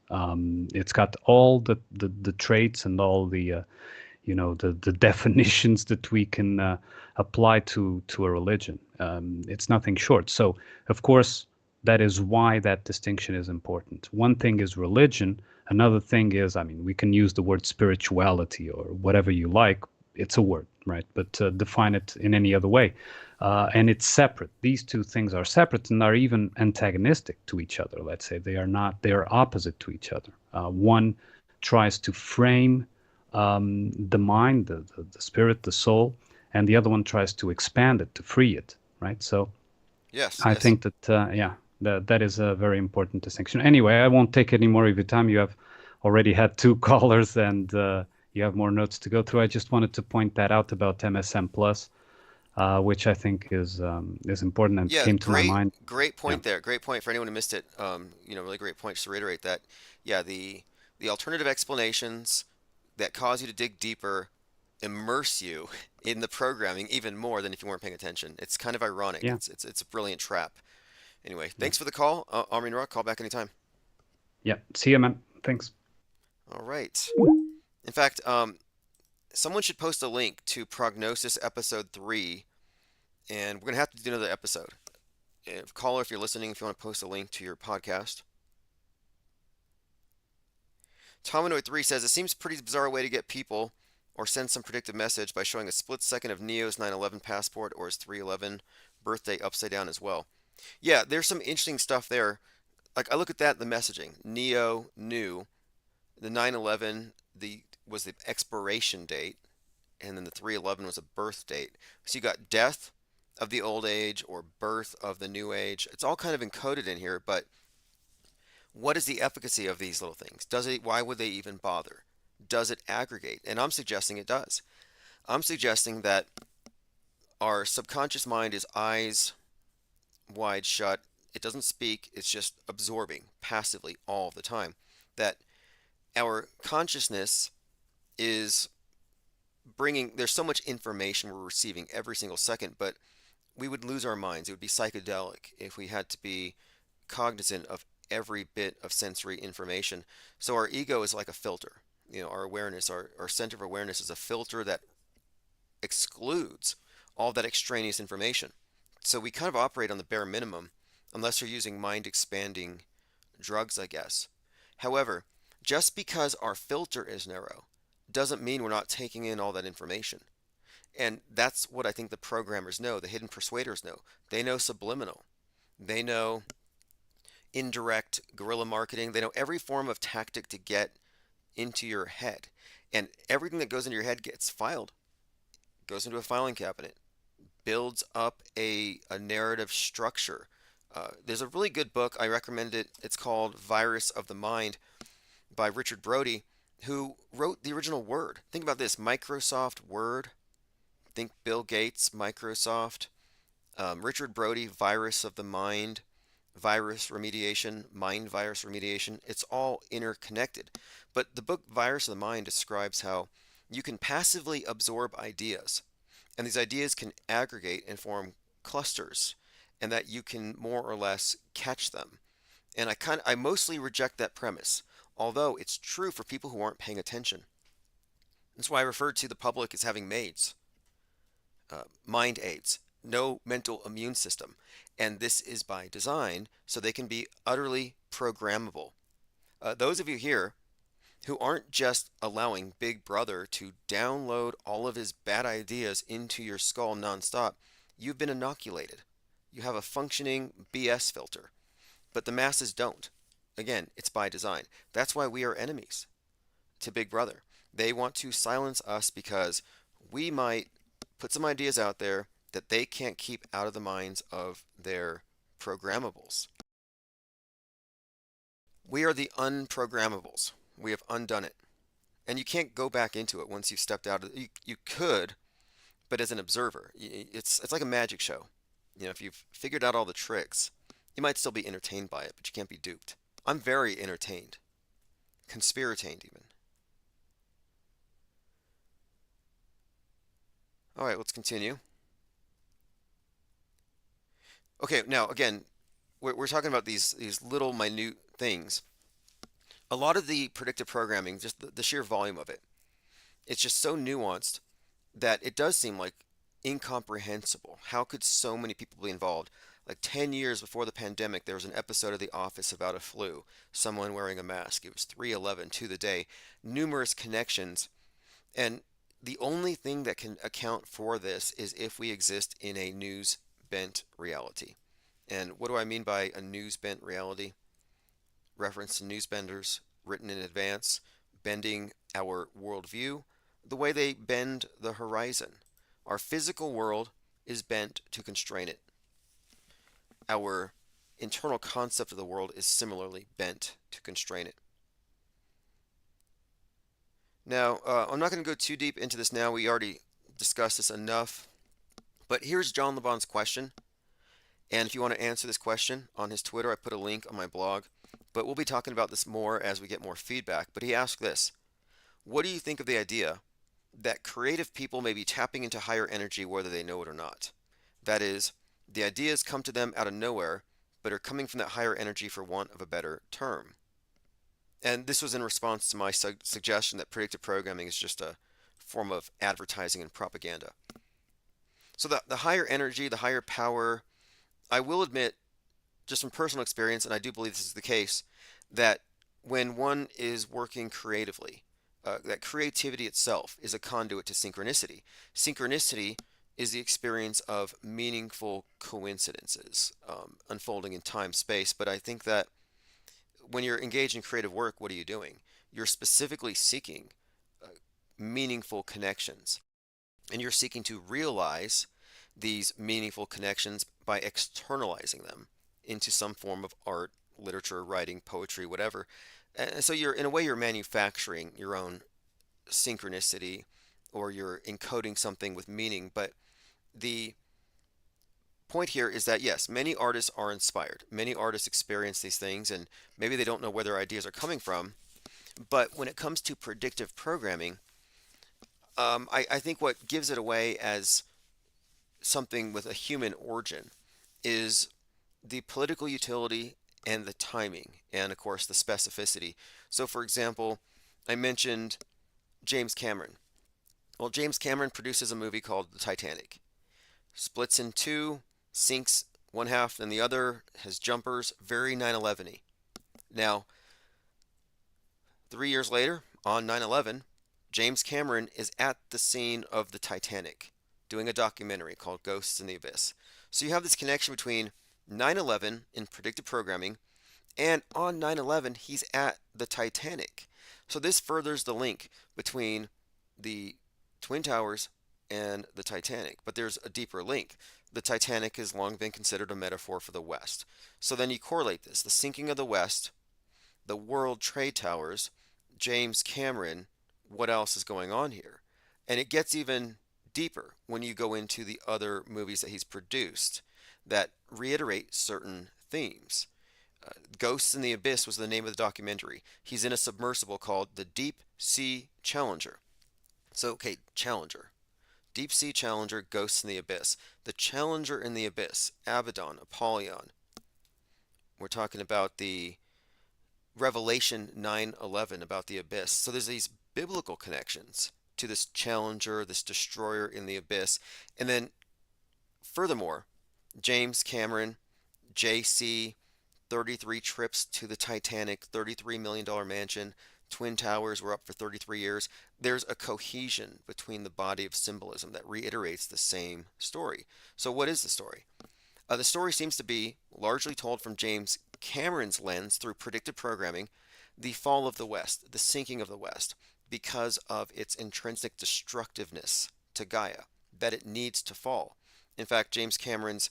It's got all the traits and all the definitions that we can apply to a religion. It's nothing short. So, of course, that is why that distinction is important. One thing is religion. Another thing is, I mean, we can use the word spirituality or whatever you like. It's a word, right? But define it in any other way. And it's separate. These two things are separate and are even antagonistic to each other. Let's say they are not, they are opposite to each other. One tries to frame the mind, the spirit, the soul, and the other one tries to expand it, to free it, right? So yes, I yes. think that, yeah, that is a very important distinction. Anyway, I won't take any more of your time. You have already had two callers and you have more notes to go through. I just wanted to point that out about MSM Plus, which I think is important and Yeah, came to my mind. great Yeah. point there. Great point for anyone who missed it. Really great point. Just to reiterate that, yeah, the the alternative explanations that cause you to dig deeper immerse you in the programming even more than if you weren't paying attention. It's kind of ironic. Yeah. It's a brilliant trap. Anyway, Yeah. thanks for the call, Armin Rock. Call back anytime. Yeah. See you, man. Thanks. All right. In fact, someone should post a link to Prognosis Episode 3, and we're going to have to do another episode. Caller, if you're listening, if you want to post a link to your podcast. Tominoid3 says, it seems a pretty bizarre way to get people or send some predictive message by showing a split second of Neo's 9/11 passport or his 3/11 birthday upside down as well. Yeah, there's some interesting stuff there. Like, I look at that, the messaging. Neo knew the 9/11 was the expiration date, and then the 3/11 was a birth date. So you got death of the old age or birth of the new age. It's all kind of encoded in here, but what is the efficacy of these little things? Why would they even bother? Does it aggregate? And I'm suggesting it does. I'm suggesting that our subconscious mind is eyes wide shut. It doesn't speak, it's just absorbing passively all the time. That our consciousness is there's so much information we're receiving every single second, but we would lose our minds. It would be psychedelic if we had to be cognizant of every bit of sensory information. So our ego is like a filter. Our awareness, our center of awareness is a filter that excludes all that extraneous information. So we kind of operate on the bare minimum, unless you're using mind-expanding drugs, I guess. However, just because our filter is narrow doesn't mean we're not taking in all that information. And that's what I think the programmers know, the hidden persuaders know. They know subliminal. They know indirect guerrilla marketing. They know every form of tactic to get into your head. And everything that goes into your head gets filed, goes into a filing cabinet, builds up a narrative structure. There's a really good book. I recommend it. It's called Virus of the Mind by Richard Brody, who wrote the original Word. Think about this, Microsoft Word. Think Bill Gates, Microsoft. Richard Brody, Virus of the Mind, virus remediation, mind virus remediation. It's all interconnected. But the book Virus of the Mind describes how you can passively absorb ideas, and these ideas can aggregate and form clusters, and that you can more or less catch them. And I mostly reject that premise, although it's true for people who aren't paying attention. That's why I referred to the public as having maids, mind aids, no mental immune system. And this is by design, so they can be utterly programmable. Those of you here who aren't just allowing Big Brother to download all of his bad ideas into your skull nonstop, you've been inoculated. You have a functioning BS filter, but the masses don't. Again, it's by design. That's why we are enemies to Big Brother. They want to silence us because we might put some ideas out there that they can't keep out of the minds of their programmables. We are the unprogrammables. We have undone it. And you can't go back into it once you've stepped out of it. You could, but as an observer. It's like a magic show. If you've figured out all the tricks, you might still be entertained by it, but you can't be duped. I'm very entertained. Conspiratained even. All right, let's continue. Okay, now again, we're talking about these little minute things. A lot of the predictive programming, just the sheer volume of it, it's just so nuanced that it does seem like incomprehensible. How could so many people be involved? Like 10 years before the pandemic, there was an episode of The Office about a flu, someone wearing a mask. It was 3/11 to the day, numerous connections. And the only thing that can account for this is if we exist in a news-bent reality. And what do I mean by a news-bent reality? Reference to newsbenders, written in advance, bending our worldview the way they bend the horizon. Our physical world is bent to constrain it. Our internal concept of the world is similarly bent to constrain it. Now, I'm not going to go too deep into this now. We already discussed this enough. But here's John LeBon's question. And if you want to answer this question on his Twitter, I put a link on my blog but we'll be talking about this more as we get more feedback. But he asked this: what do you think of the idea that creative people may be tapping into higher energy whether they know it or not? That is, the ideas come to them out of nowhere, but are coming from that higher energy for want of a better term. And this was in response to my suggestion that predictive programming is just a form of advertising and propaganda. So the higher energy, the higher power, I will admit, just from personal experience, and I do believe this is the case, that when one is working creatively, that creativity itself is a conduit to synchronicity. Synchronicity is the experience of meaningful coincidences unfolding in time space. But I think that when you're engaged in creative work, what are you doing? You're specifically seeking meaningful connections, and you're seeking to realize these meaningful connections by externalizing them into some form of art, literature, writing, poetry, whatever. And so you're, in a way, you're manufacturing your own synchronicity, or you're encoding something with meaning. But the point here is that yes, many artists are inspired. Many artists experience these things, and maybe they don't know where their ideas are coming from. But when it comes to predictive programming, I think what gives it away as something with a human origin is the political utility and the timing, and of course the specificity. So, for example, I mentioned James Cameron. Well, James Cameron produces a movie called The Titanic. Splits in two, sinks one half, and the other has jumpers, very 9/11-y. Now, 3 years later, on 9/11, James Cameron is at the scene of the Titanic doing a documentary called Ghosts in the Abyss. So you have this connection between 9/11 in predictive programming, and on 9/11, he's at the Titanic. So this furthers the link between the Twin Towers and the Titanic. But there's a deeper link. The Titanic has long been considered a metaphor for the West. So then you correlate this: the sinking of the West, the World Trade Towers, James Cameron. What else is going on here? And it gets even deeper when you go into the other movies that he's produced that reiterate certain themes. Ghosts in the Abyss was the name of the documentary. He's in a submersible called the Deep Sea Challenger. So, okay, Challenger. Deep Sea Challenger, Ghosts in the Abyss. The Challenger in the Abyss, Abaddon, Apollyon. We're talking about the Revelation 9/11 about the abyss. So there's these biblical connections to this Challenger, this destroyer in the abyss. And then, furthermore, James Cameron, JC, 33 trips to the Titanic, $33 million mansion, Twin Towers were up for 33 years. There's a cohesion between the body of symbolism that reiterates the same story. So what is the story? The story seems to be largely told from James Cameron's lens through predictive programming, the fall of the West, the sinking of the West, because of its intrinsic destructiveness to Gaia, that it needs to fall. In fact, James Cameron's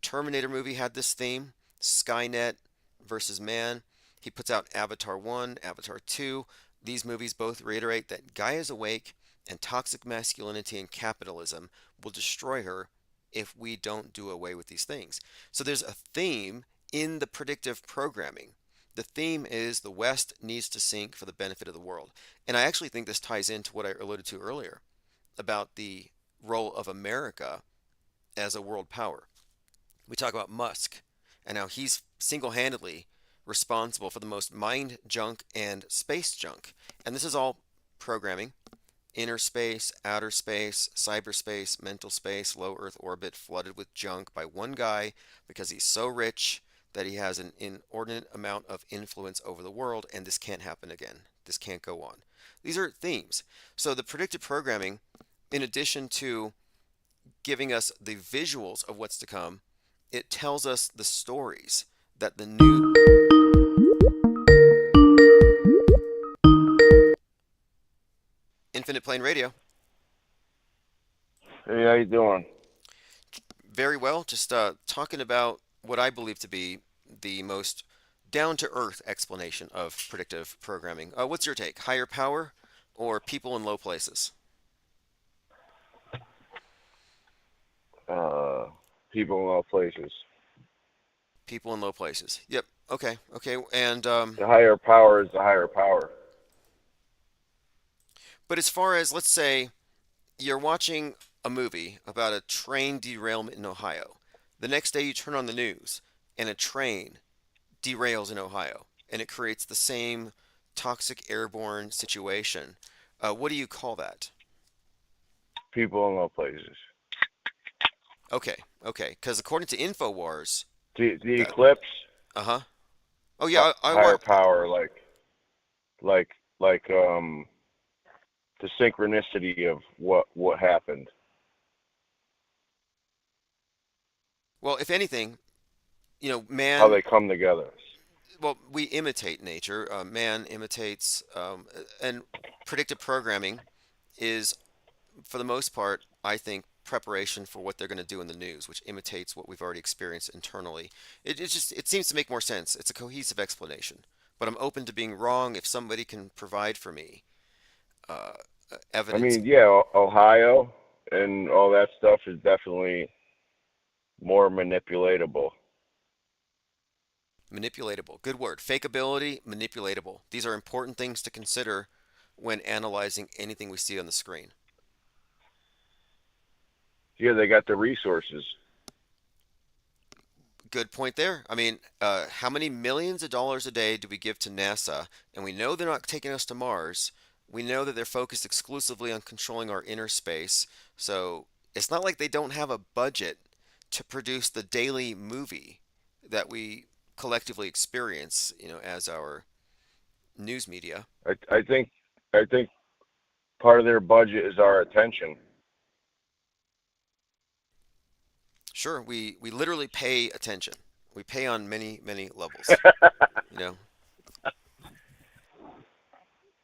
Terminator movie had this theme: Skynet versus man. He puts out Avatar 1, Avatar 2. These movies both reiterate that Gaia is awake, and toxic masculinity and capitalism will destroy her if we don't do away with these things. So there's a theme in the predictive programming. The theme is the West needs to sink for the benefit of the world. And I actually think this ties into what I alluded to earlier about the role of America as a world power. We talk about Musk and how he's single-handedly responsible for the most mind junk and space junk. And this is all programming: inner space, outer space, cyberspace, mental space, low Earth orbit flooded with junk by one guy because he's so rich that he has an inordinate amount of influence over the world, and this can't happen again. This can't go on. These are themes. So the predictive programming, in addition to giving us the visuals of what's to come, it tells us the stories that the new Infinite Plane Radio. Hey, how you doing? Very well. Just talking about what I believe to be the most down-to-earth explanation of predictive programming. What's your take? Higher power or people in low places? People in all places. People in low places. Yep. Okay, okay, and The higher power is the higher power. but as far as, let's say you're watching a movie about a train derailment in Ohio. The next day you turn on the news and a train derails in Ohio and it creates the same toxic airborne situation. What do you call that? People in low places. Okay, okay, because according to Infowars, The that eclipse, uh-huh. Oh yeah, I higher want. power, like the synchronicity of what happened. Well, if anything, How man. they come together. Well, we imitate nature. Man imitates, and predictive programming is, for the most part, I think, preparation for what they're going to do in the news, which imitates what we've already experienced internally. It seems to make more sense. It's a cohesive explanation, but I'm open to being wrong if somebody can provide for me uh, I evidence. mean, yeah, Ohio and all that stuff is definitely more manipulatable. Manipulatable, good word. Fakeability, manipulatable. These are important things to consider when analyzing anything we see on the screen. Yeah, they got the resources. Good point there. I mean, how many millions of dollars a day do we give to NASA? And we know they're not taking us to Mars. We know that they're focused exclusively on controlling our inner space. So it's not like they don't have a budget to produce the daily movie that we collectively experience, as our news media. I think part of their budget is our attention. Sure, we literally pay attention. We pay on many, many levels, you know.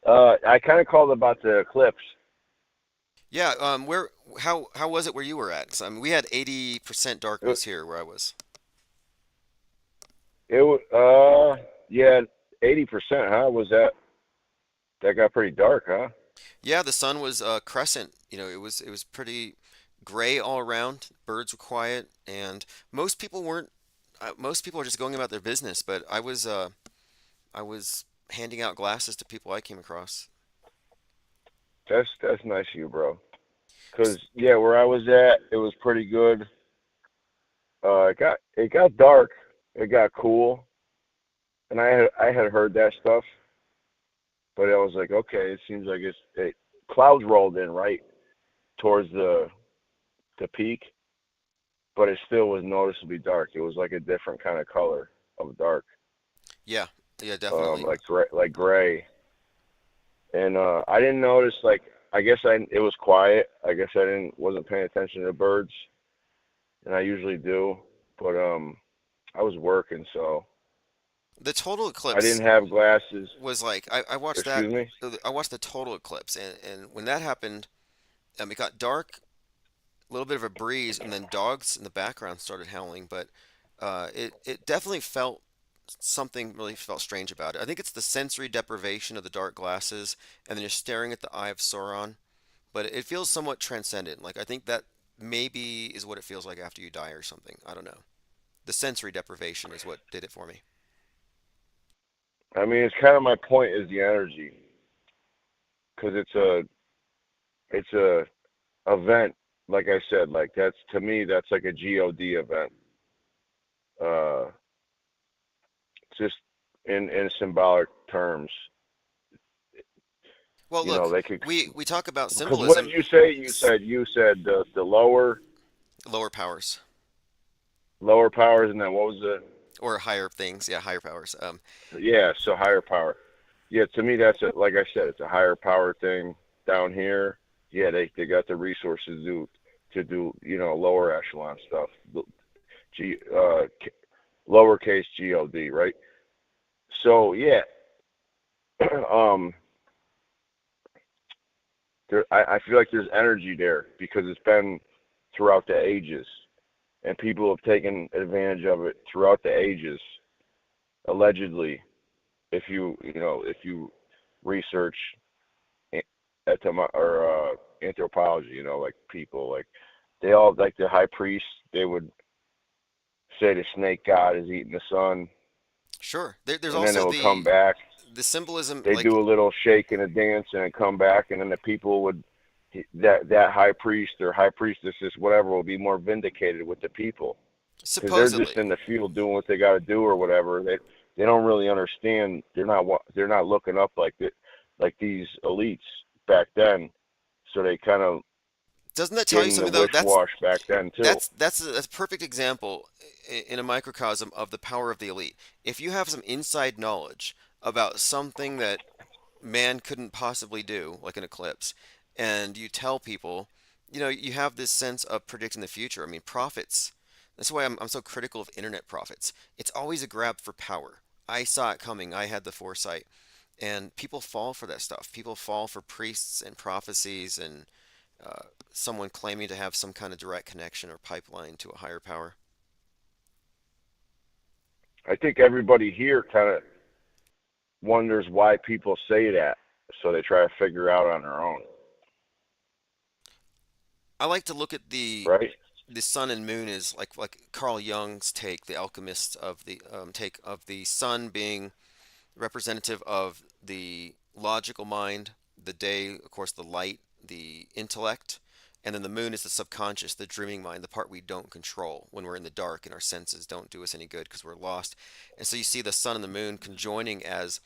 I kind of called about the eclipse. Yeah, how was it where you were at? 'Cause, I mean, we had 80% It, darkness here where I was. yeah, 80%, huh? Was that got pretty dark, huh? Yeah, the sun was crescent. It was pretty gray all around. Birds were quiet, and most people weren't. Most people are just going about their business. But I was handing out glasses to people I came across. That's nice of you, bro. Cause yeah, where I was at, it was pretty good. It got dark. It got cool, and I had heard that stuff, but I was like, okay, it seems like clouds rolled in right towards the peak, but it still was noticeably dark. It was like a different kind of color of dark, Yeah, yeah, definitely. like gray. And I didn't notice like I guess it was quiet. I guess wasn't paying attention to the birds, and I usually do, but I was working, so The total I eclipse didn't have glasses. was like I watched that. Excuse me. I watched the total eclipse, and when that happened, it got dark, a little bit of a breeze, and then dogs in the background started howling. But it definitely felt something really felt strange about it. I think it's the sensory deprivation of the dark glasses, and then you're staring at the Eye of Sauron. But it feels somewhat transcendent. Like I think that maybe is what it feels like after you die or something. I don't know. The sensory deprivation is what did it for me. I mean, it's kind of my point is the energy, because it's a event. Like I said, like that's to me that's like a God event. Uh, just in symbolic terms, Well, you know, look, they could. we talk about Because what did symbolism, you say? You said the lower powers lower powers, and then what was the? or higher things. Yeah, higher powers. Yeah, so higher power. Yeah, to me that's like I said, it's a higher power thing down here. Yeah, they got the resources to do lower echelon stuff. G lowercase God, right? So yeah, um, I feel like there's energy there because it's been throughout the ages, and people have taken advantage of it throughout the ages. Allegedly, if you research anthropology, like people like they all like the high priests, they would say the snake god is eating the sun. Sure. There's and then it also would come back. the symbolism, They like do a little shake and a dance, and then come back, and then the people would that high priest or high priestesses, whatever, will be more vindicated with the people because they're just supposedly. in the field doing what they got to do or whatever. They don't really understand. They're not looking up like these elites back then. So they kind of Doesn't that tell get you in the something though? wish wash back then too. That's a perfect example in a microcosm of the power of the elite. If you have some inside knowledge about something that man couldn't possibly do, like an eclipse, and you tell people, you have this sense of predicting the future. I mean, prophets. That's why I'm so critical of internet prophets. It's always a grab for power. I saw it coming. I had the foresight. And people fall for that stuff. People fall for priests and prophecies and someone claiming to have some kind of direct connection or pipeline to a higher power. I think everybody here kind of wonders why people say that, so they try to figure out on their own, I like to look at right? the sun and moon as like Carl Jung's take, the alchemist of the take of the sun being representative of the logical mind, the day, of course, the light, the intellect, and then the moon is the subconscious, the dreaming mind, the part we don't control when we're in the dark and our senses don't do us any good because we're lost. And so you see the sun and the moon conjoining as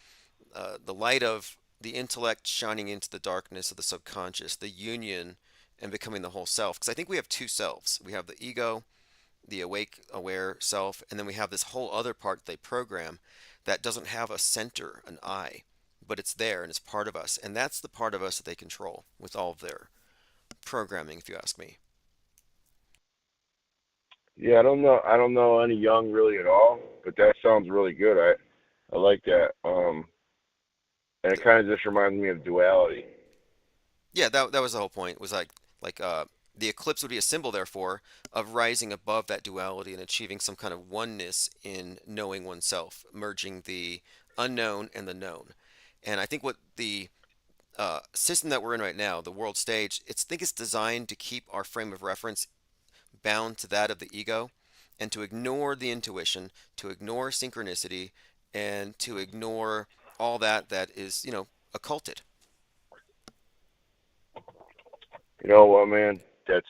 the light of the intellect shining into the darkness of the subconscious, the union and becoming the whole self. Because I think we have two selves. We have the ego, the awake, aware self, and then we have this whole other part they program that doesn't have a center, an I, but it's there and it's part of us. And that's the part of us that they control with all of their programming, if you ask me. Yeah, I don't know. I don't know any Young really at all, but that sounds really good. I like that. And it kind of just reminds me of duality. Yeah, that was the whole point. Was like the eclipse would be a symbol, therefore, of rising above that duality and achieving some kind of oneness in knowing oneself, merging the unknown and the known. And I think what the system that we're in right now, the world stage, I think it's designed to keep our frame of reference bound to that of the ego, and to ignore the intuition, to ignore synchronicity, and to ignore all that is occulted. You know what, man? That's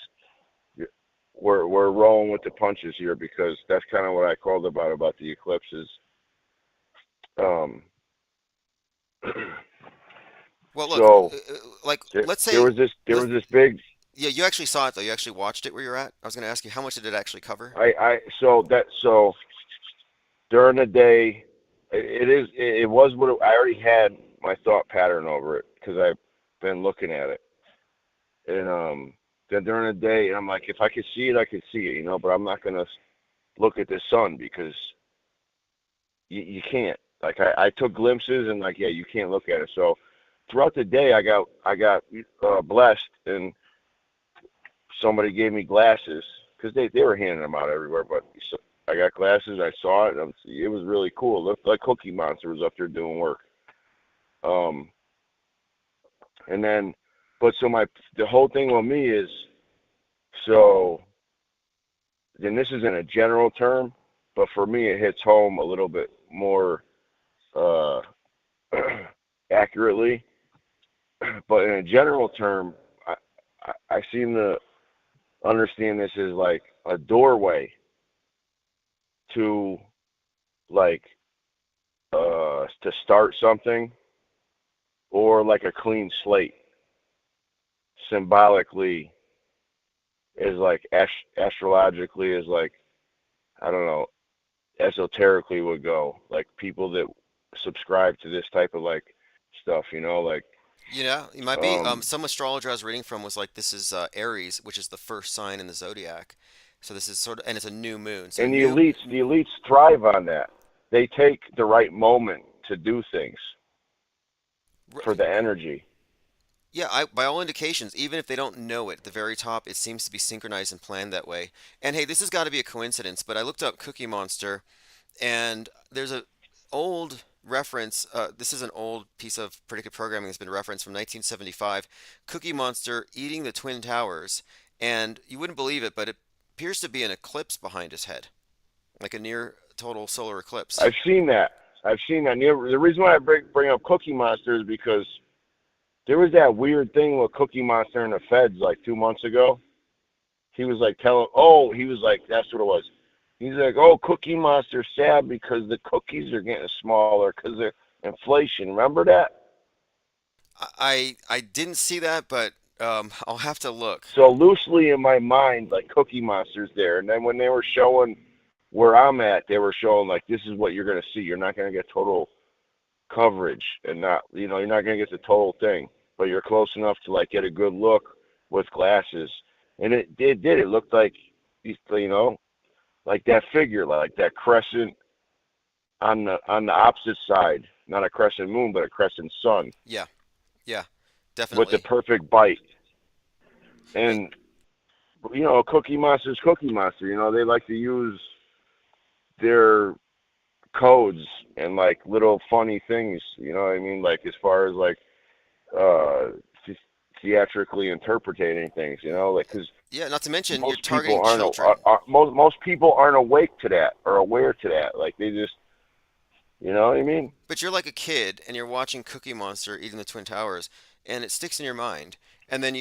we're rolling with the punches here because that's kind of what I called about the eclipses. Um, Well, look, so like there, let's there say, was this there let was this big yeah, you actually saw it though. You actually watched it where you're at. I was going to ask you how much did it actually cover? I so during the day it was what I already had my thought pattern over it because I've been looking at it and then during the day and I'm like if I could see it I could see it but I'm not gonna look at the sun because you can't like I took glimpses and like yeah you can't look at it so throughout the day I got blessed and somebody gave me glasses because they were handing them out everywhere. But so I got glasses. I saw it. And it was really cool. It looked like Cookie Monster was up there doing work. Um, and then, but so the whole thing with me is so. Then this is in a general term, but for me it hits home a little bit more uh, accurately. But in a general term, I seem to understand this as like a doorway to like to start something or like a clean slate symbolically is like astrologically is like I don't know esoterically would go like people that subscribe to this type of like stuff like Yeah, you might be. um Some astrologer I was reading from was like, this is Aries, which is the first sign in the zodiac. So this is sort of, and it's a new moon. So and new, the elites thrive on that. They take the right moment to do things r- for the energy. yeah, by all indications, even if they don't know it, at the very top, it seems to be synchronized and planned that way. And hey, this has got to be a coincidence, but I looked up Cookie Monster, and there's a old reference. This is an old piece of predictive programming that's been referenced from 1975. Cookie Monster eating the Twin Towers, and you wouldn't believe it, but it appears to be an eclipse behind his head, like a near total solar eclipse. I've seen that. I've seen that. And the reason why I bring up Cookie Monster is because there was that weird thing with Cookie Monster and the feds like 2 months ago. He was like he was like, that's what it was. He's like, oh, Cookie Monster's sad because the cookies are getting smaller because of inflation. Remember that? I didn't see that, but I'll have to look. So loosely in my mind, like Cookie Monster's there. And then when they were showing where I'm at, they were showing like, this is what you're going to see. You're not going to get total coverage and not, you're not going to get the total thing, but you're close enough to like get a good look with glasses. And it did. It looked like, like that figure, like that crescent on the opposite side, not a crescent moon, but a crescent sun Yeah, yeah, with the definitely. perfect bite. Hey, And Cookie Monster's Cookie Monster. They like to use their codes and like little funny things. You know what I mean? Like as far as like uh, theatrically interpreting things. Like because yeah, not to mention you're most people targeting children. most people aren't awake to that or aware to that. Like they just, you know what I mean? But you're like a kid and you're watching Cookie Monster eating the Twin Towers, and it sticks in your mind. And then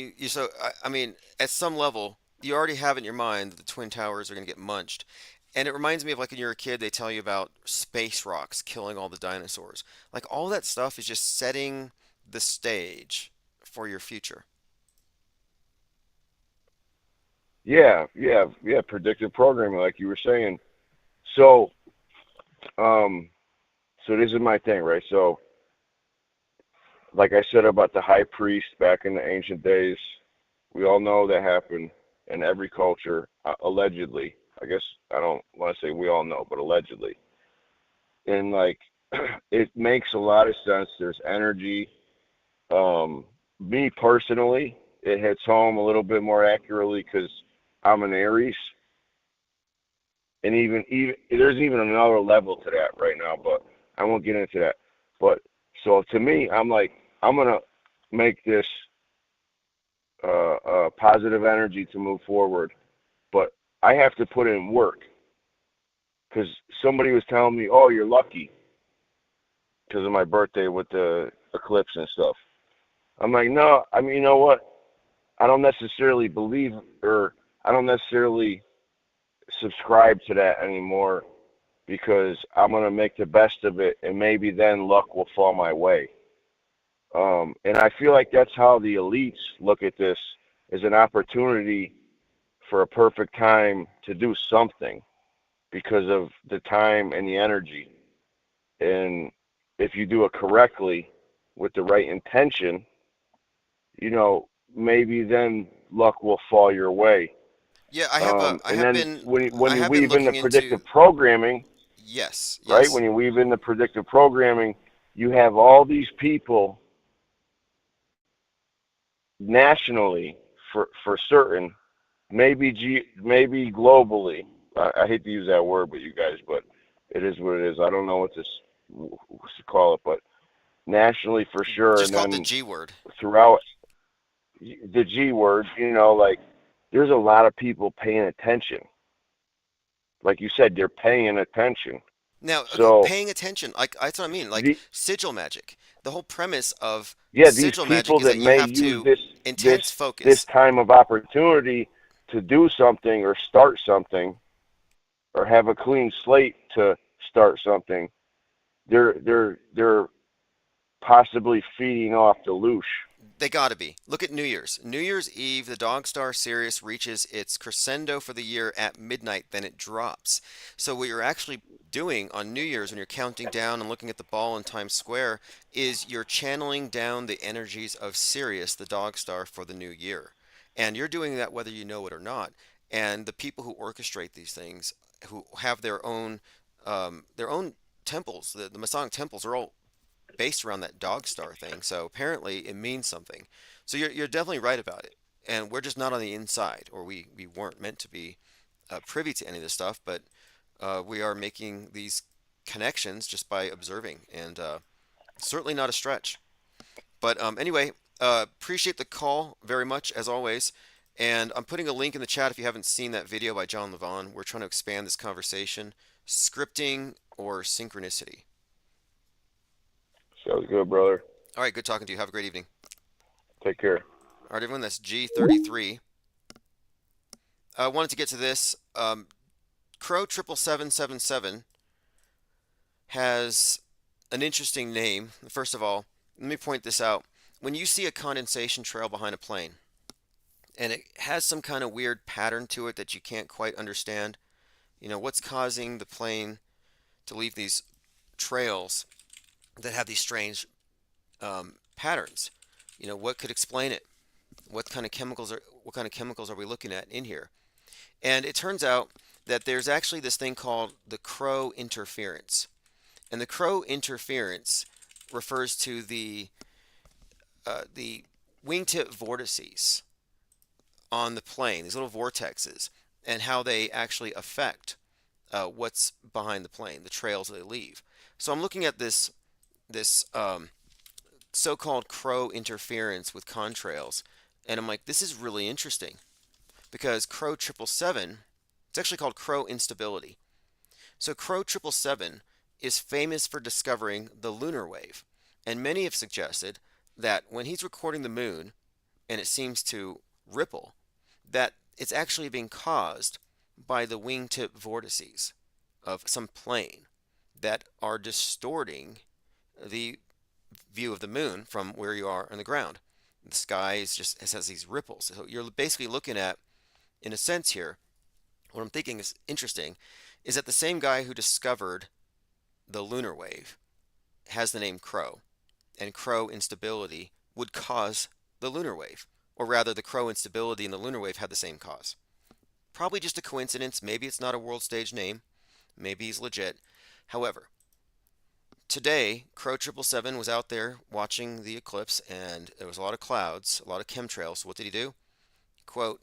I mean, at some level, you already have in your mind that the Twin Towers are going to get munched. And it reminds me of like when you're a kid, they tell you about space rocks killing all the dinosaurs. Like all that stuff is just setting the stage for your future. Yeah, yeah, yeah. Predictive programming, like you were saying. So, um, so this is my thing, right? So, like I said about the high priest back in the ancient days, we all know that happened in every culture, allegedly. I guess I don't want to say we all know, but allegedly. And like, it makes a lot of sense. There's energy. Me personally, it hits home a little bit more accurately because I'm an Aries, and even there's even another level to that right now, but I won't get into that. But so to me, I'm like, I'm gonna make this positive energy to move forward, but I have to put in work because somebody was telling me, "Oh, you're lucky because of my birthday with the eclipse and stuff." I'm like, no, I mean, you know what? I don't necessarily believe or I don't necessarily subscribe to that anymore because I'm gonna make the best of it, and maybe then luck will fall my way. And I feel like that's how the elites look at this as an opportunity for a perfect time to do something because of the time and the energy. And if you do it correctly with the right intention, maybe then luck will fall your way. Yeah, And then when I you have been weave in the looking into. predictive programming, Yes, right? yes. When you weave in the predictive programming, you have all these people nationally for certain, maybe globally. I hate to use that word, but you guys, but it is what it is. I don't know what to call it, but nationally for sure, Just and call it the then G word. throughout the G word, like there's a lot of people paying attention. Like you said, they're paying attention. Now, okay, So paying attention, like that's what I mean, like the sigil magic. The whole premise of yeah, these sigil magic people is that that you may have use to this intense this focus. time of opportunity to do something or start something or have a clean slate to start something, they're possibly feeding off the loosh. They gotta be. Look at New Year's. New Year's Eve, the dog star Sirius reaches its crescendo for the year at midnight, then it drops. So what you're actually doing on New Year's when you're counting down and looking at the ball in Times Square is you're channeling down the energies of Sirius, the dog star, for the new year. And you're doing that whether you know it or not. And the people who orchestrate these things, who have their own temples, the Masonic temples are all based around that dog star thing. So apparently it means something. So you're definitely right about it. And we're just not on the inside, or we weren't meant to be privy to any of this stuff, but we are making these connections just by observing, and certainly not a stretch. But anyway, appreciate the call very much, as always. And I'm putting a link in the chat if you haven't seen that video by John Levon. We're trying to expand this conversation scripting or synchronicity? Sounds good, brother. All right, good talking to you. Have a great evening. Take care. All right, everyone, that's G33. I wanted to get to this. Crow 77777 has an interesting name. First of all, let me point this out. When you see a condensation trail behind a plane, and it has some kind of weird pattern to it that you can't quite understand, what's causing the plane to leave these trails that have these strange patterns? What could explain it? What kind of chemicals are we looking at in here? And it turns out that there's actually this thing called the Crow interference. And the Crow interference refers to the wingtip vortices on the plane, these little vortexes, and how they actually affect what's behind the plane, the trails they leave. So I'm looking at this so-called Crow interference with contrails, and I'm like, this is really interesting, because Crow 777, it's actually called Crow instability. So Crow 777 is famous for discovering the lunar wave, and many have suggested that when he's recording the moon and it seems to ripple, that it's actually being caused by the wingtip vortices of some plane that are distorting the view of the moon from where you are on the ground. The sky has these ripples. So you're basically looking at, in a sense here, what I'm thinking is interesting, is that the same guy who discovered the lunar wave has the name Crow, and Crow instability would cause the lunar wave, or rather the Crow instability and the lunar wave had the same cause. Probably just a coincidence. Maybe it's not a world stage name. Maybe he's legit. However, today Crow 777 was out there watching the eclipse, and there was a lot of clouds, a lot of chemtrails. So what did he do? Quote,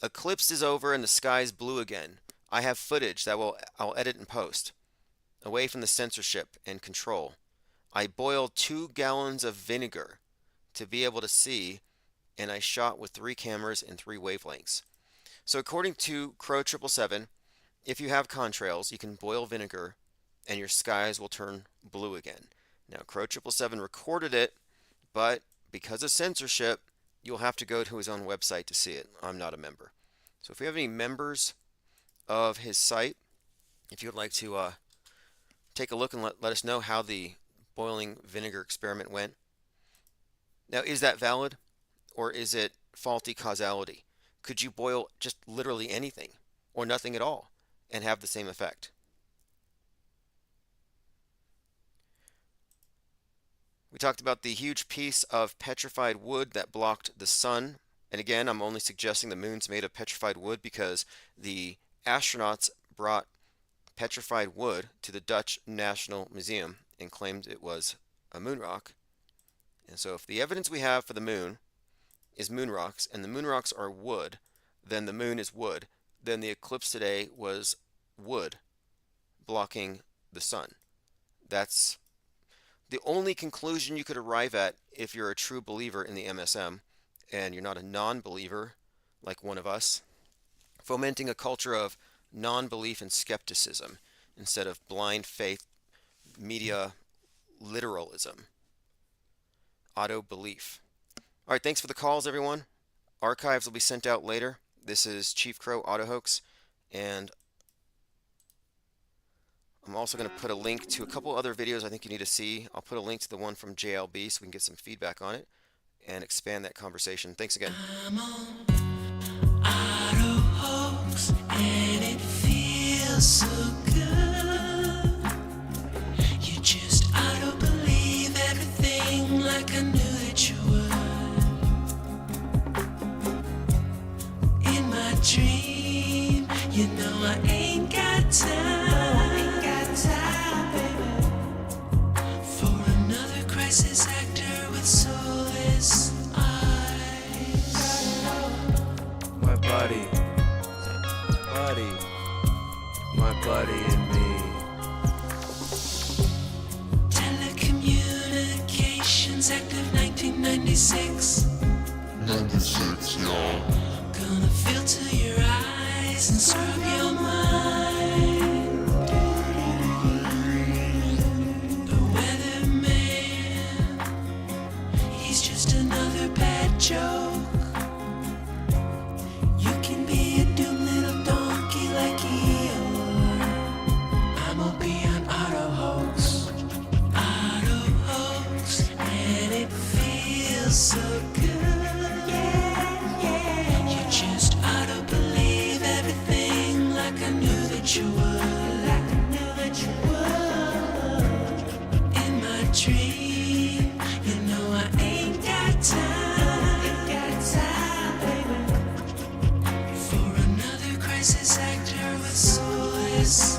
"Eclipse is over and the sky's blue again. I have footage that I'll edit and post. Away from the censorship and control. I boiled 2 gallons of vinegar to be able to see, and I shot with 3 cameras and 3 wavelengths." So according to Crow 777, if you have contrails, you can boil vinegar and your skies will turn blue again. Now, Crow 777 recorded it, but because of censorship, you'll have to go to his own website to see it. I'm not a member. So if we have any members of his site, if you would like to take a look and let us know how the boiling vinegar experiment went. Now, is that valid, or is it faulty causality? Could you boil just literally anything or nothing at all and have the same effect? We talked about the huge piece of petrified wood that blocked the sun. And again, I'm only suggesting the moon's made of petrified wood because the astronauts brought petrified wood to the Dutch National Museum and claimed it was a moon rock. And so if the evidence we have for the moon is moon rocks, and the moon rocks are wood, then the moon is wood, then the eclipse today was wood blocking the sun. That's the only conclusion you could arrive at if you're a true believer in the MSM and you're not a non-believer like one of us, fomenting a culture of non-belief and skepticism instead of blind faith, media literalism, auto-belief. All right, thanks for the calls, everyone. Archives will be sent out later. This is Chief Crow Auto Hoax, and I'm also going to put a link to a couple other videos I think you need to see. I'll put a link to the one from JLB so we can get some feedback on it and expand that conversation. Thanks again. I'm on Auto Hoax, and it feels so good. You just auto believe everything like I knew that you would. In my dream, you know I ain't got time. Crisis actor with soulless eyes. My buddy, my buddy and me. Telecommunications Act of 1996. 96, y'all. Gonna filter your eyes and scrub your mind. dream. You know I ain't got time for another crisis actor with soulless